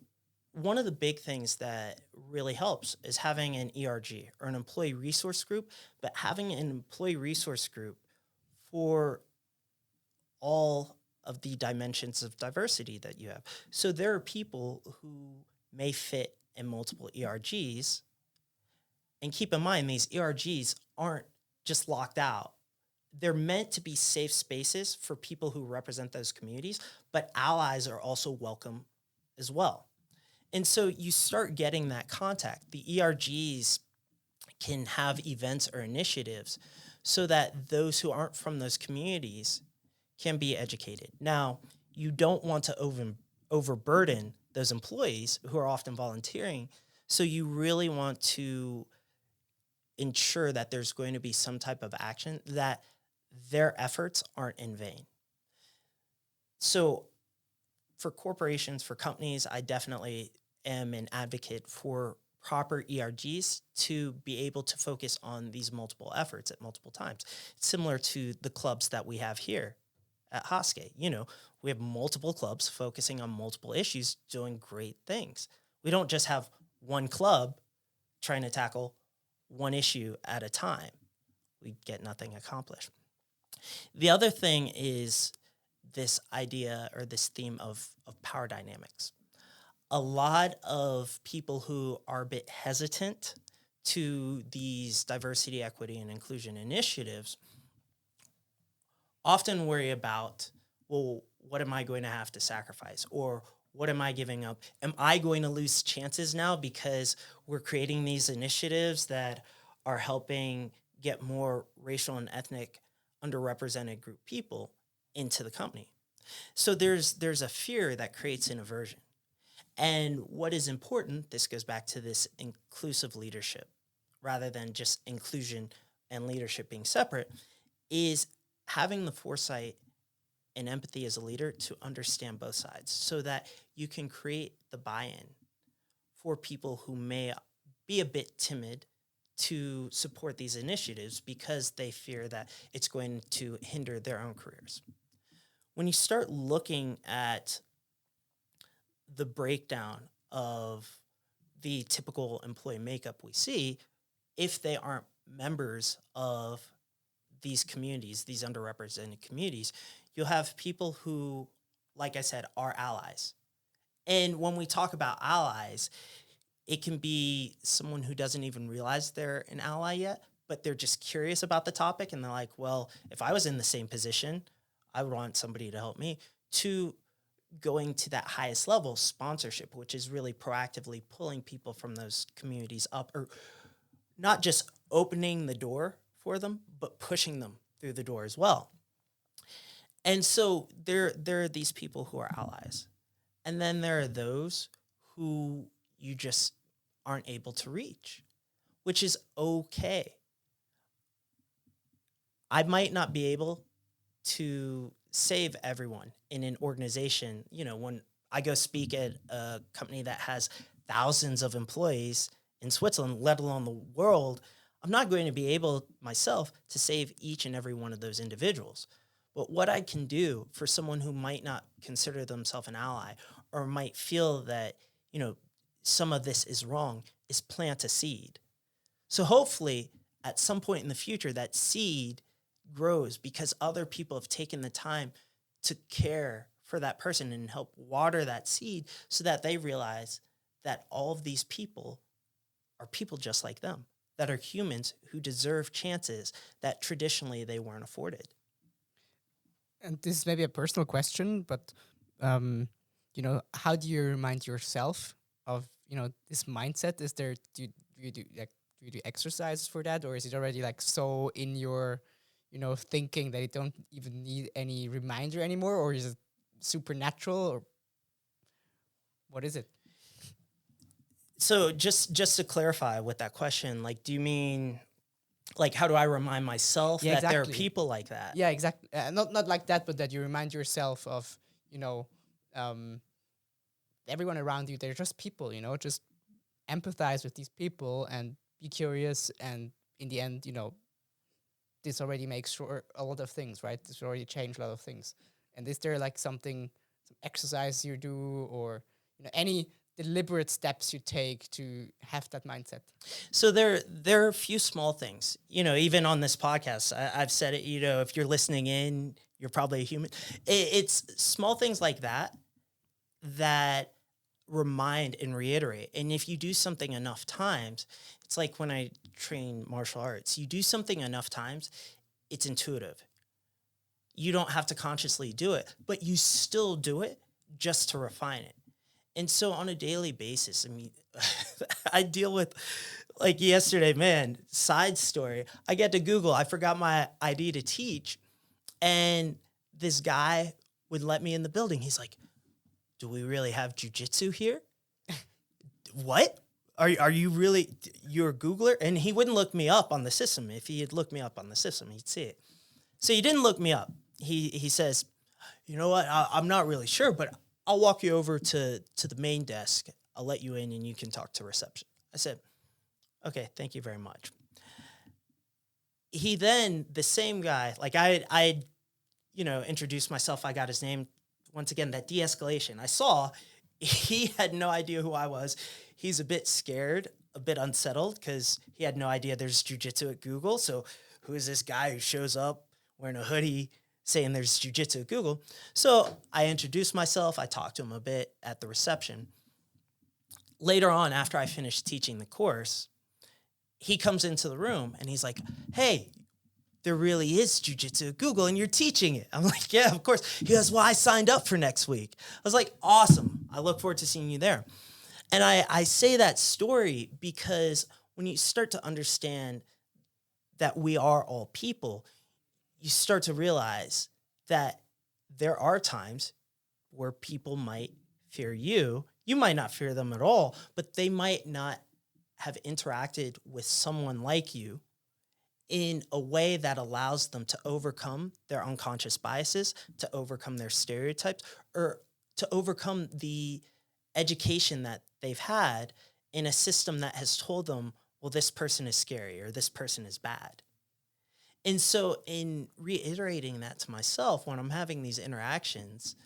one of the big things that really helps is having an ERG, or an employee resource group, but having an employee resource group for all of the dimensions of diversity that you have. So there are people who may fit in multiple ERGs, and keep in mind, these ERGs aren't just locked out. They're meant to be safe spaces for people who represent those communities, but allies are also welcome as well. And so you start getting that contact. The ERGs can have events or initiatives so that those who aren't from those communities can be educated. Now, you don't want to overburden those employees who are often volunteering, so you really want to ensure that there's going to be some type of action, that their efforts aren't in vain. So for corporations, for companies, I definitely am an advocate for proper ERGs to be able to focus on these multiple efforts at multiple times. It's similar to the clubs that we have here at Hoske. You know, we have multiple clubs focusing on multiple issues, doing great things. We don't just have one club trying to tackle one issue at a time. We get nothing accomplished. The other thing is this idea or this theme of power dynamics. A lot of people who are a bit hesitant to these diversity, equity, and inclusion initiatives often worry about, well, what am I going to have to sacrifice? Or what am I giving up? Am I going to lose chances now because we're creating these initiatives that are helping get more racial and ethnic underrepresented group people into the company? So there's a fear that creates an aversion. And what is important, this goes back to this inclusive leadership, rather than just inclusion and leadership being separate, is having the foresight and empathy as a leader to understand both sides so that you can create the buy-in for people who may be a bit timid to support these initiatives because they fear that it's going to hinder their own careers. When you start looking at the breakdown of the typical employee makeup we see, if they aren't members of these communities, these underrepresented communities, you'll have people who, like I said, are allies. And when we talk about allies, it can be someone who doesn't even realize they're an ally yet, but they're just curious about the topic. And they're like, well, if I was in the same position, I would want somebody to help me, to going to that highest level, sponsorship, which is really proactively pulling people from those communities up, or not just opening the door for them, but pushing them through the door as well. And so there are these people who are allies. And then there are those who you just aren't able to reach, which is okay. I might not be able to save everyone in an organization. You know, when I go speak at a company that has thousands of employees in Switzerland, let alone the world, I'm not going to be able myself to save each and every one of those individuals. But what I can do for someone who might not consider themselves an ally or might feel that, you know, some of this is wrong is plant a seed. So hopefully at some point in the future, that seed grows because other people have taken the time to care for that person and help water that seed so that they realize that all of these people are people just like them, that are humans who deserve chances that traditionally they weren't afforded. And this is maybe a personal question, but you know, how do you remind yourself of, you know, this mindset? Is there do you do exercises for that, or is it already like so in your, you know, thinking that you don't even need any reminder anymore, or is it supernatural, or what is it? So just to clarify with that question, like, do you mean like how do I remind myself that there are people like that? Yeah, exactly. Not like that, but that you remind yourself of, you know, everyone around you. They're just people, you know. Just empathize with these people and be curious. And in the end, you know, this already makes sure a lot of things, right? This already changed a lot of things. And is there like some exercise you do, or, you know, any deliberate steps you take to have that mindset? So there are a few small things, you know, even on this podcast, I've said it, you know, if you're listening in, you're probably a human. It's small things like that remind and reiterate. And if you do something enough times, it's like when I train martial arts, you do something enough times, it's intuitive. You don't have to consciously do it, but you still do it just to refine it. And so on a daily basis, I mean, I deal with like yesterday, man, side story. I get to Google. I forgot my ID to teach. And this guy would let me in the building. He's like, do we really have jujitsu here? What? Are you really, you're a Googler? And he wouldn't look me up on the system. If he had looked me up on the system, he'd see it. So he didn't look me up. He says, you know what? I'm not really sure, but I'll walk you over to the main desk. I'll let you in and you can talk to reception. I said, okay, thank you very much. He then, the same guy, like I introduced myself. I got his name. Once again, that de-escalation. I saw he had no idea who I was. He's a bit scared, a bit unsettled because he had no idea there's jiu-jitsu at Google. So who is this guy who shows up wearing a hoodie saying there's jiu-jitsu at Google? So I introduced myself. I talked to him a bit at the reception. Later on, after I finished teaching the course, he comes into the room and he's like, hey, there really is jiu-jitsu at Google and you're teaching it. I'm like, yeah, of course. He goes, well, I signed up for next week. I was like, awesome. I look forward to seeing you there. And I say that story because when you start to understand that we are all people, you start to realize that there are times where people might fear you. You might not fear them at all, but they might not have interacted with someone like you in a way that allows them to overcome their unconscious biases, to overcome their stereotypes, or to overcome the education that they've had in a system that has told them, well, this person is scary or this person is bad. And so in reiterating that to myself, when I'm having these interactions,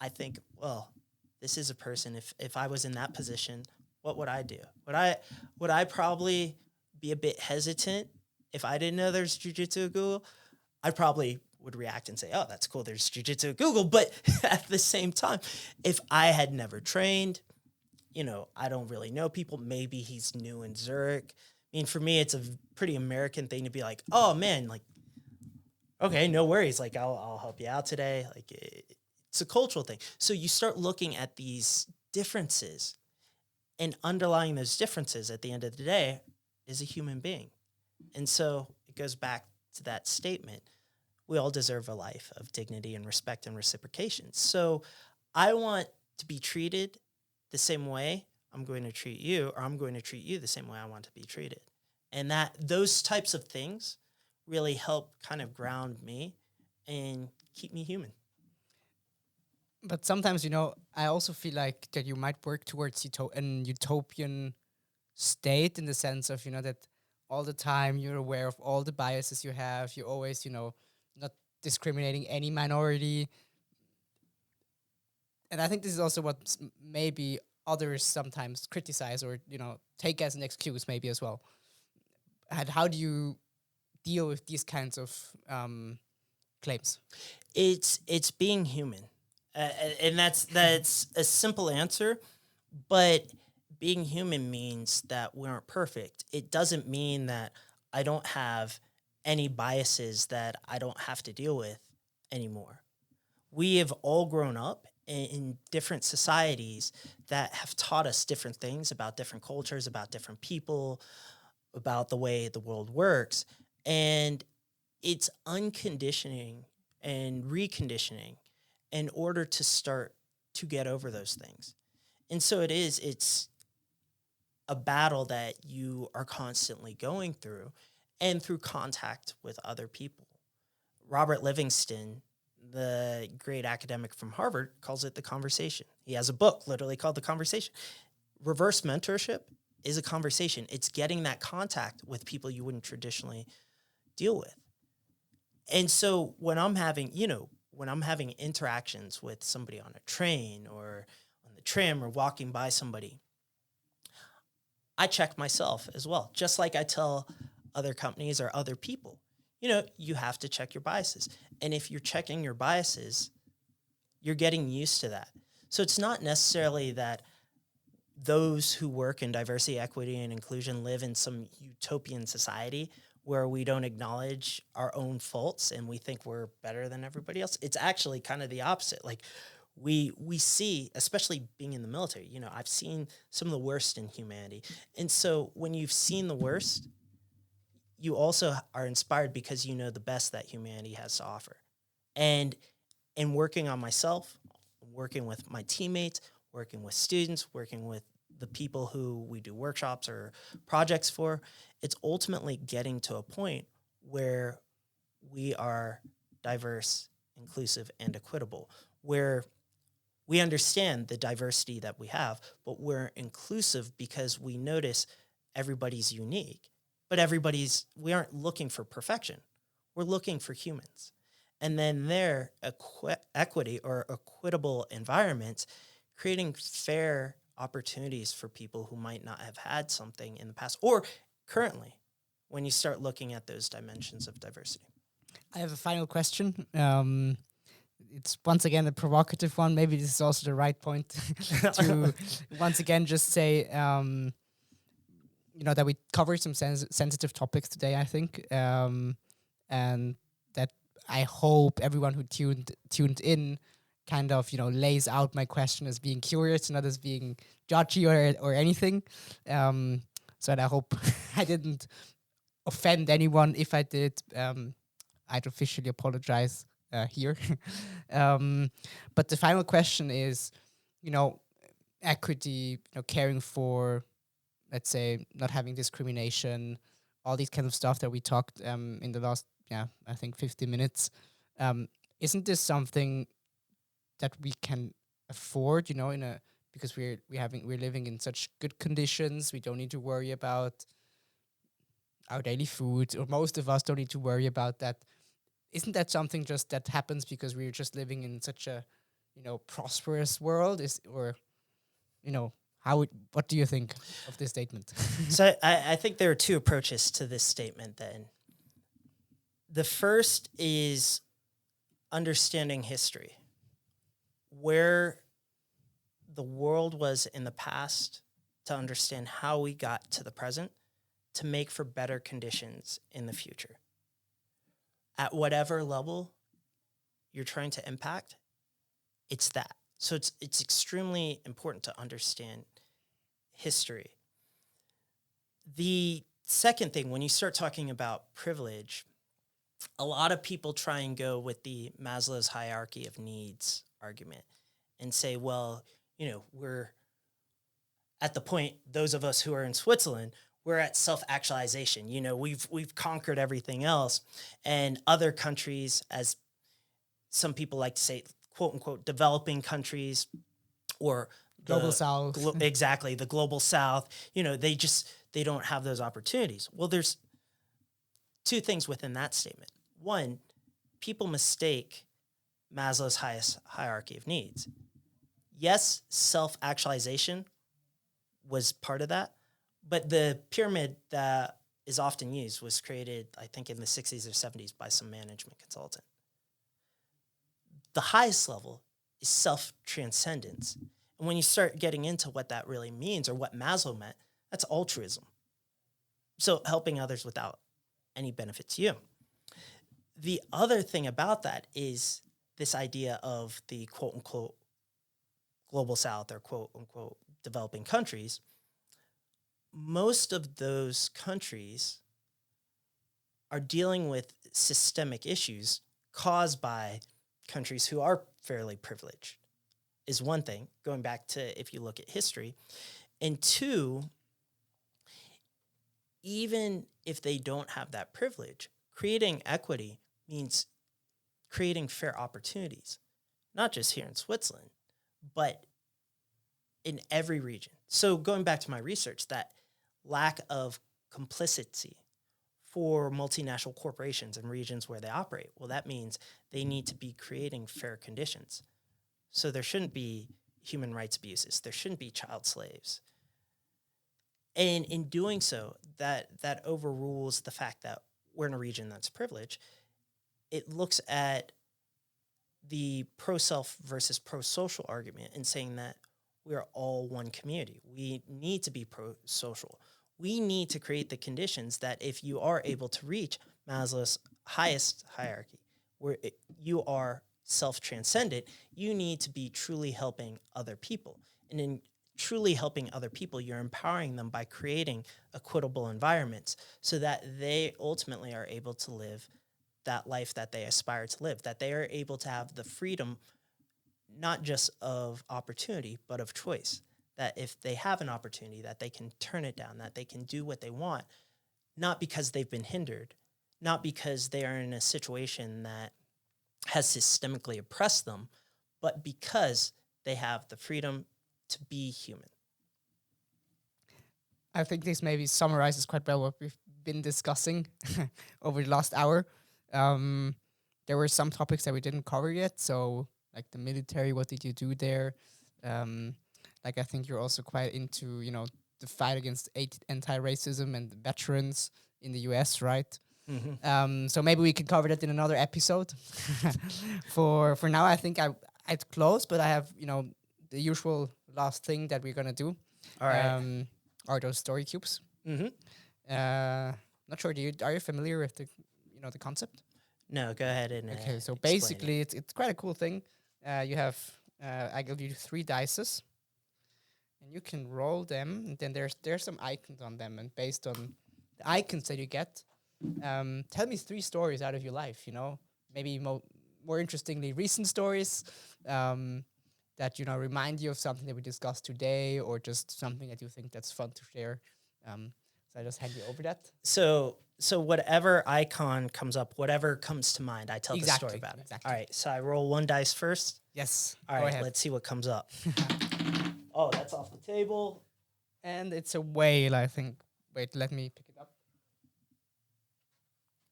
I think, well, this is a person, if I was in that position, what would I do? Would I probably be a bit hesitant if I didn't know there's jiu-jitsu at Google? I probably would react and say, oh, that's cool, there's jiu-jitsu at Google. But at the same time, if I had never trained, I don't really know people. Maybe he's new in Zurich. I mean, for me, it's a pretty American thing to be like, oh, man, like, okay, no worries. Like, I'll help you out today. Like, it's a cultural thing. So you start looking at these differences, and underlying those differences at the end of the day is a human being. And so it goes back to that statement. We all deserve a life of dignity and respect and reciprocation. So I want to be treated the same way I'm going to treat you, or I'm going to treat you the same way I want to be treated. And that those types of things really help kind of ground me and keep me human. But sometimes, I also feel like that you might work towards an utopian state in the sense of, that all the time you're aware of all the biases you have. You're always, not discriminating any minority. And I think this is also what maybe others sometimes criticize or, take as an excuse maybe as well. And how do you deal with these kinds of claims? It's being human. And that's a simple answer, but being human means that we aren't perfect. It doesn't mean that I don't have any biases that I don't have to deal with anymore. We have all grown up in different societies that have taught us different things about different cultures, about different people, about the way the world works. And it's unconditioning and reconditioning in order to start to get over those things. And so it's a battle that you are constantly going through and through contact with other people. Robert Livingston, the great academic from Harvard, calls it the conversation. He has a book literally called The Conversation. Reverse mentorship is a conversation. It's getting that contact with people you wouldn't traditionally deal with. And so when I'm having interactions with somebody on a train or on the tram or walking by somebody, I check myself as well. Just like I tell other companies or other people, you have to check your biases. And if you're checking your biases, you're getting used to that. So it's not necessarily that those who work in diversity, equity, and inclusion live in some utopian society where we don't acknowledge our own faults and we think we're better than everybody else. It's actually kind of the opposite. Like, we see, especially being in the military, I've seen some of the worst in humanity. And so when you've seen the worst, you also are inspired because you know the best that humanity has to offer. And in working on myself, working with my teammates, working with students, working with the people who we do workshops or projects for, it's ultimately getting to a point where we are diverse, inclusive, and equitable, where we understand the diversity that we have, but we're inclusive because we notice everybody's unique, but we aren't looking for perfection. We're looking for humans. And then equity or equitable environments, creating fair opportunities for people who might not have had something in the past or currently when you start looking at those dimensions of diversity. I have a final question. It's once again a provocative one. Maybe this is also the right point to once again just say, that we covered some sensitive topics today, I think, and that I hope everyone who tuned in kind of lays out my question as being curious, not as being judgy or anything. So that I hope I didn't offend anyone. If I did, I'd officially apologize here. But the final question is, equity, caring for, let's say, not having discrimination, all these kind of stuff that we talked in the last, I think 50 minutes. Isn't this something that we can afford, because we're living in such good conditions. We don't need to worry about our daily food, or most of us don't need to worry about that. Isn't that something just that happens because we're just living in such a, prosperous world? What do you think of this statement? So I think there are two approaches to this statement then. The first is understanding history, where the world was in the past, to understand how we got to the present, to make for better conditions in the future. At whatever level you're trying to impact, it's that. So it's extremely important to understand history. The second thing, when you start talking about privilege, a lot of people try and go with the Maslow's hierarchy of needs argument and say, well, we're at the point, those of us who are in Switzerland, we're at self-actualization. We've conquered everything else. And other countries, as some people like to say, quote unquote, developing countries or Global South. Exactly, the global South, they don't have those opportunities. Well, there's two things within that statement. One, people mistake Maslow's highest hierarchy of needs. Yes, self-actualization was part of that, but the pyramid that is often used was created, I think, in the 60s or 70s by some management consultant. The highest level is self-transcendence. And when you start getting into what that really means or what Maslow meant, that's altruism. So helping others without any benefit to you. The other thing about that is this idea of the quote-unquote global South or quote-unquote developing countries. Most of those countries are dealing with systemic issues caused by countries who are fairly privileged, is one thing, going back to if you look at history. And two, even if they don't have that privilege, creating equity means creating fair opportunities, not just here in Switzerland, but in every region. So going back to my research, that lack of complicity for multinational corporations in regions where they operate, well, that means they need to be creating fair conditions. So there shouldn't be human rights abuses. There shouldn't be child slaves. And in doing so, that overrules the fact that we're in a region that's privileged. It looks at the pro-self versus pro-social argument and saying that we are all one community. We need to be pro-social. We need to create the conditions that if you are able to reach Maslow's highest hierarchy, where you are self-transcendent, you need to be truly helping other people. And in truly helping other people, you're empowering them by creating equitable environments so that they ultimately are able to live that life that they aspire to live, that they are able to have the freedom, not just of opportunity, but of choice. That if they have an opportunity, that they can turn it down, that they can do what they want, not because they've been hindered, not because they are in a situation that has systemically oppressed them, but because they have the freedom to be human. I think this maybe summarizes quite well what we've been discussing over the last hour. There were some topics that we didn't cover yet. So like the military, what did you do there? Like I think you're also quite into, the fight against anti-racism and the veterans in the US, right? Mm-hmm. So maybe we can cover that in another episode. For now, I think I'd close, but I have, the usual last thing that we're gonna do. All right. Are those story cubes? Mm-hmm. Not sure. Are you familiar with the concept? No, go ahead and Okay. So explain basically, it's quite a cool thing. You have I give you 3 dices, and you can roll them. And then there's some icons on them, and based on the icons that you get, tell me 3 stories out of your life. Maybe more interestingly, recent stories that remind you of something that we discussed today, or just something that you think that's fun to share. So I just hand you over that. So whatever icon comes up, whatever comes to mind, I tell the story about it. Exactly. All right. So I roll 1 dice first. Yes. All Go right. ahead. Let's see what comes up. Oh, that's off the table. And it's a whale, I think. Wait, let me pick it up.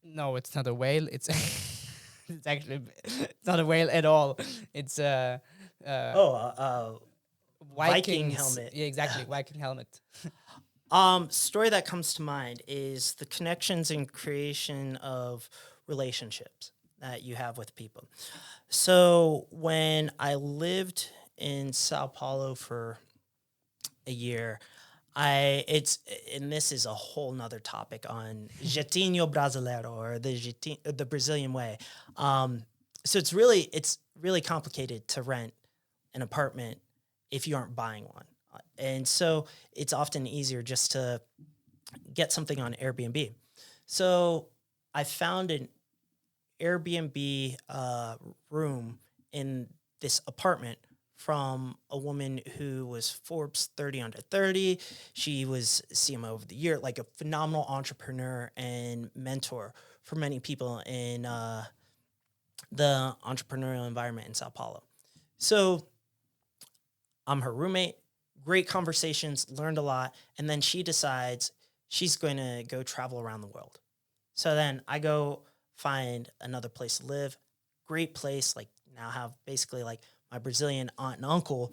No, it's not a whale. It's it's not a whale at all. It's a Viking helmet. Yeah, exactly. Viking helmet. Story that comes to mind is the connections and creation of relationships that you have with people. So when I lived in Sao Paulo for a year, and this is a whole nother topic on jeitinho brasileiro, or the Brazilian way. So it's really complicated to rent an apartment if you aren't buying one. And so it's often easier just to get something on Airbnb. So I found an Airbnb room in this apartment from a woman who was Forbes 30 under 30. She was CMO of the year, like a phenomenal entrepreneur and mentor for many people in the entrepreneurial environment in Sao Paulo. So I'm her roommate, great conversations, learned a lot. And then she decides she's going to go travel around the world. So then I go find another place to live, great place, like now have basically like my Brazilian aunt and uncle.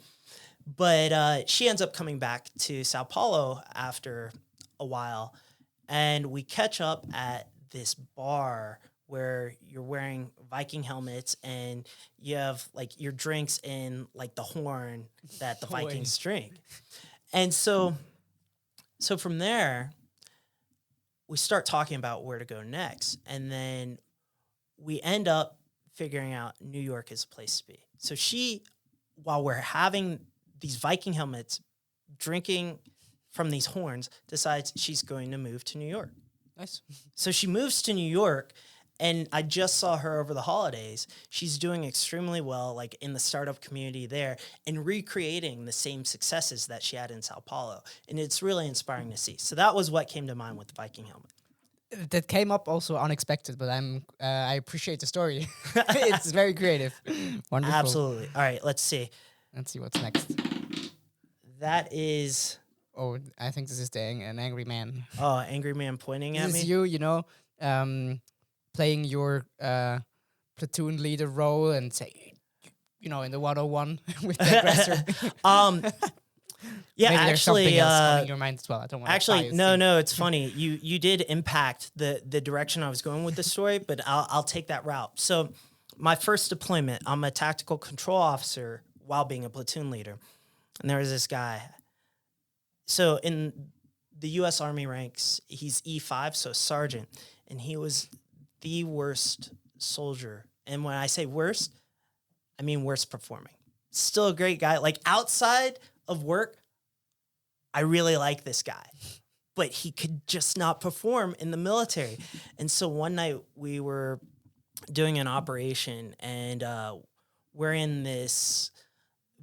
But she ends up coming back to Sao Paulo after a while. And we catch up at this bar where you're wearing Viking helmets and you have like your drinks in like the horn that the Vikings drink. And so from there, we start talking about where to go next. And then we end up figuring out New York is a place to be. So she, while we're having these Viking helmets, drinking from these horns, decides she's going to move to New York. Nice. So she moves to New York, and I just saw her over the holidays. She's doing extremely well, like in the startup community there, and recreating the same successes that she had in Sao Paulo. And it's really inspiring to see. So that was what came to mind with the Viking helmet. That came up also unexpected, but I appreciate the story. It's very creative. Wonderful. Absolutely. All right, let's see. Let's see what's next. That is... Oh, I think this is an angry man. Oh, angry man pointing at me? This is you, playing your platoon leader role and say, in the 101 with the aggressor. Yeah, maybe there's something actually, else coming in your mind as well. I don't want actually, no, it's funny. You did impact the direction I was going with the story, but I'll take that route. So my first deployment, I'm a tactical control officer while being a platoon leader. And there was this guy. So in the U.S. Army ranks, he's E5, so sergeant, and he was the worst soldier. And when I say worst, I mean, worst performing. Still a great guy. Like outside of work, I really like this guy, but he could just not perform in the military. And so one night we were doing an operation, and we're in this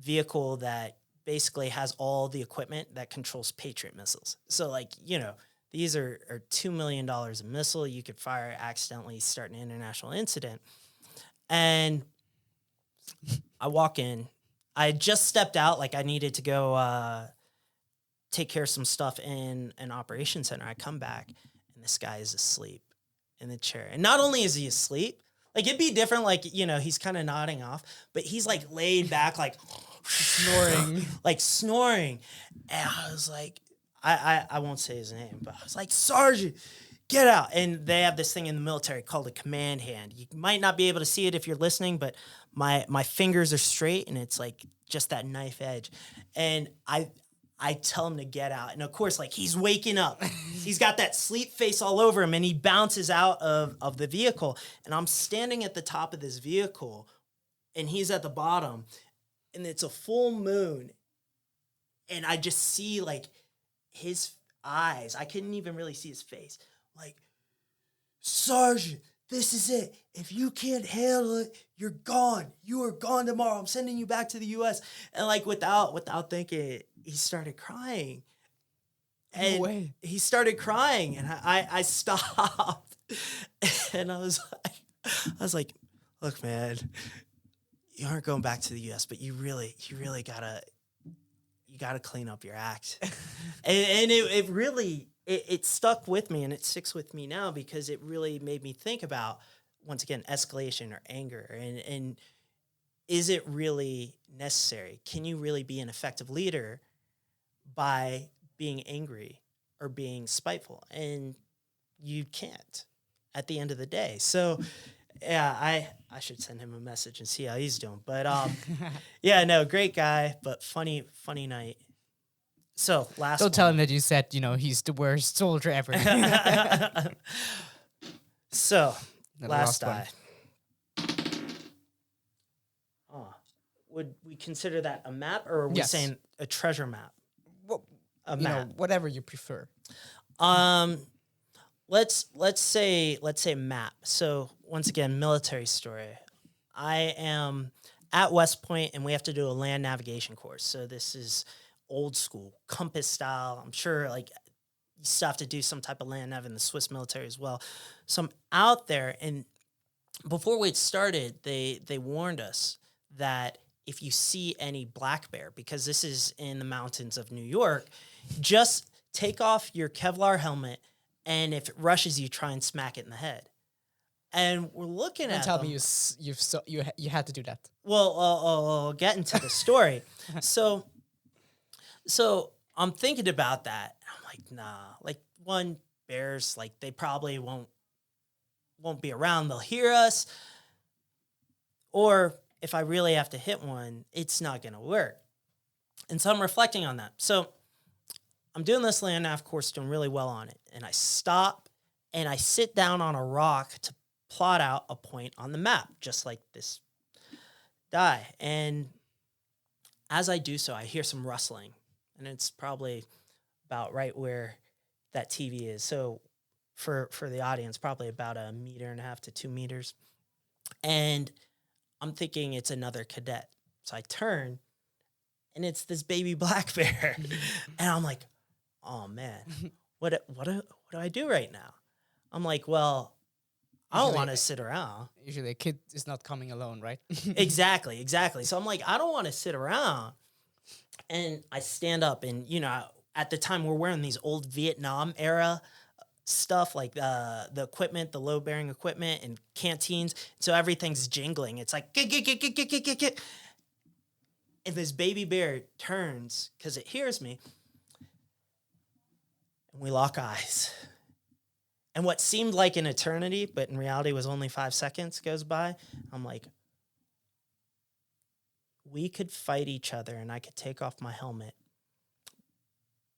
vehicle that basically has all the equipment that controls Patriot missiles. So like, these are $2 million a missile. You could fire accidentally, start an international incident. And I walk in. I had just stepped out. Like I needed to go take care of some stuff in an operations center. I come back and this guy is asleep in the chair. And not only is he asleep, like it'd be different, like, he's kind of nodding off, but he's like laid back, like Snoring. like snoring. And I was like, I won't say his name, but I was like, Sergeant, get out. And they have this thing in the military called a command hand. You might not be able to see it if you're listening, but my fingers are straight and it's like just that knife edge. And I tell him to get out. And of course, like he's waking up. He's got that sleep face all over him and he bounces out of the vehicle. And I'm standing at the top of this vehicle and he's at the bottom and it's a full moon. And I just see like his eyes. I couldn't even really see his face. Like, Sergeant, this is it. If you can't handle it, you're gone. You are gone tomorrow. I'm sending you back to the U.S. And like without thinking, he started crying. And No way. he started crying, and I stopped, and I was like, look, man, you aren't going back to the U.S., but you really gotta clean up your act. and it really stuck with me, and it sticks with me now because it really made me think about, once again, escalation or anger, and is it really necessary? Can you really be an effective leader by being angry or being spiteful? And you can't at the end of the day. So yeah, I should send him a message and see how he's doing. But yeah, no, great guy, but funny night. So Don't tell him that you said, he's the worst soldier ever. So The last one. die. Would we consider that a map, or are we Yes. saying a treasure map? Well, A map. whatever you prefer. Let's say map. So once again, military story. I am at West Point, and we have to do a land navigation course. So this is old school compass style. I'm sure like you still have to do some type of land nav in the Swiss military as well. So I'm out there, and before we started, they warned us that if you see any black bear, because this is in the mountains of New York, just take off your Kevlar helmet, and if it rushes you, try and smack it in the head. And we're looking Don't at tell them. me you had to do that. Well, I'll get into the story. So I'm thinking about that. I'm like, nah. Like, one, bears, like they probably won't be around. They'll hear us. Or if I really have to hit one, it's not going to work. And so I'm reflecting on that. So I'm doing this land nav course, doing really well on it. And I stop and I sit down on a rock to plot out a point on the map, just like this die. And as I do so, I hear some rustling. And it's probably about right where that TV is. So for the audience, probably about 1.5 meters to 2 meters. And I'm thinking it's another cadet. So I turn, and it's this baby black bear. And I'm like, oh, man, what do I do right now? I'm like, well, I don't want to sit around. Usually a kid is not coming alone, right? Exactly. So I'm like, I don't want to sit around. And I stand up, and, at the time we're wearing these old Vietnam era stuff, like the equipment, the load bearing equipment and canteens. So everything's jingling. It's like, get. And this baby bear turns because it hears me. And we lock eyes. And what seemed like an eternity, but in reality was only 5 seconds, goes by. I'm like, we could fight each other and I could take off my helmet,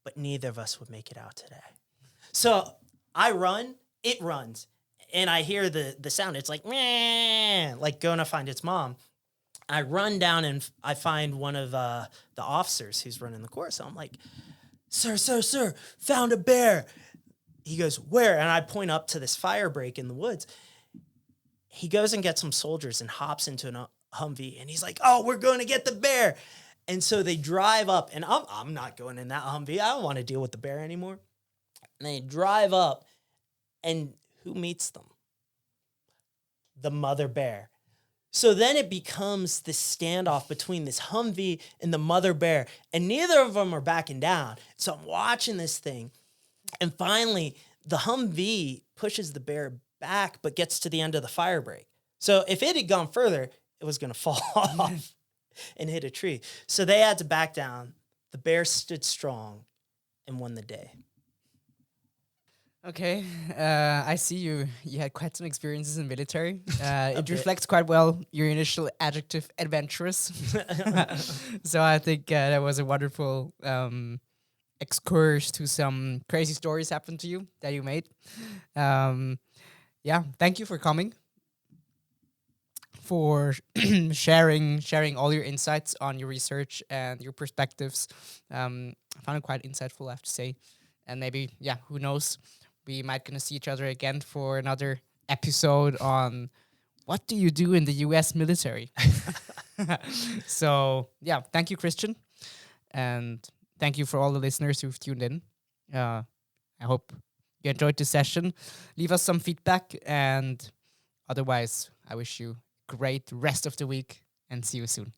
but neither of us would make it out today. So I run, it runs, and I hear the sound. It's like, meh, like going to find its mom. I run down and I find one of the officers who's running the course. So I'm like, sir, found a bear. He goes, where? And I point up to this fire break in the woods. He goes and gets some soldiers and hops into a Humvee. And he's like, oh, we're going to get the bear. And so they drive up. And I'm not going in that Humvee. I don't want to deal with the bear anymore. And they drive up. And who meets them? The mother bear. So then it becomes this standoff between this Humvee and the mother bear. And neither of them are backing down. So I'm watching this thing. And finally, the Humvee pushes the bear back, but gets to the end of the fire break. So if it had gone further, it was going to fall off and hit a tree. So they had to back down. The bear stood strong and won the day. Okay, I see you had quite some experiences in military. It bit. reflects quite well your initial adjective, adventurous. So I think that was a wonderful excursion to some crazy stories happened to you that you made. Yeah, thank you for coming, for sharing all your insights on your research and your perspectives. I found it quite insightful, I have to say. And maybe, yeah, who knows, we might gonna see each other again for another episode on what do you do in the US military. So, yeah, thank you, Christian. And thank you for all the listeners who've tuned in. I hope you enjoyed this session. Leave us some feedback. And otherwise, I wish you a great rest of the week and see you soon.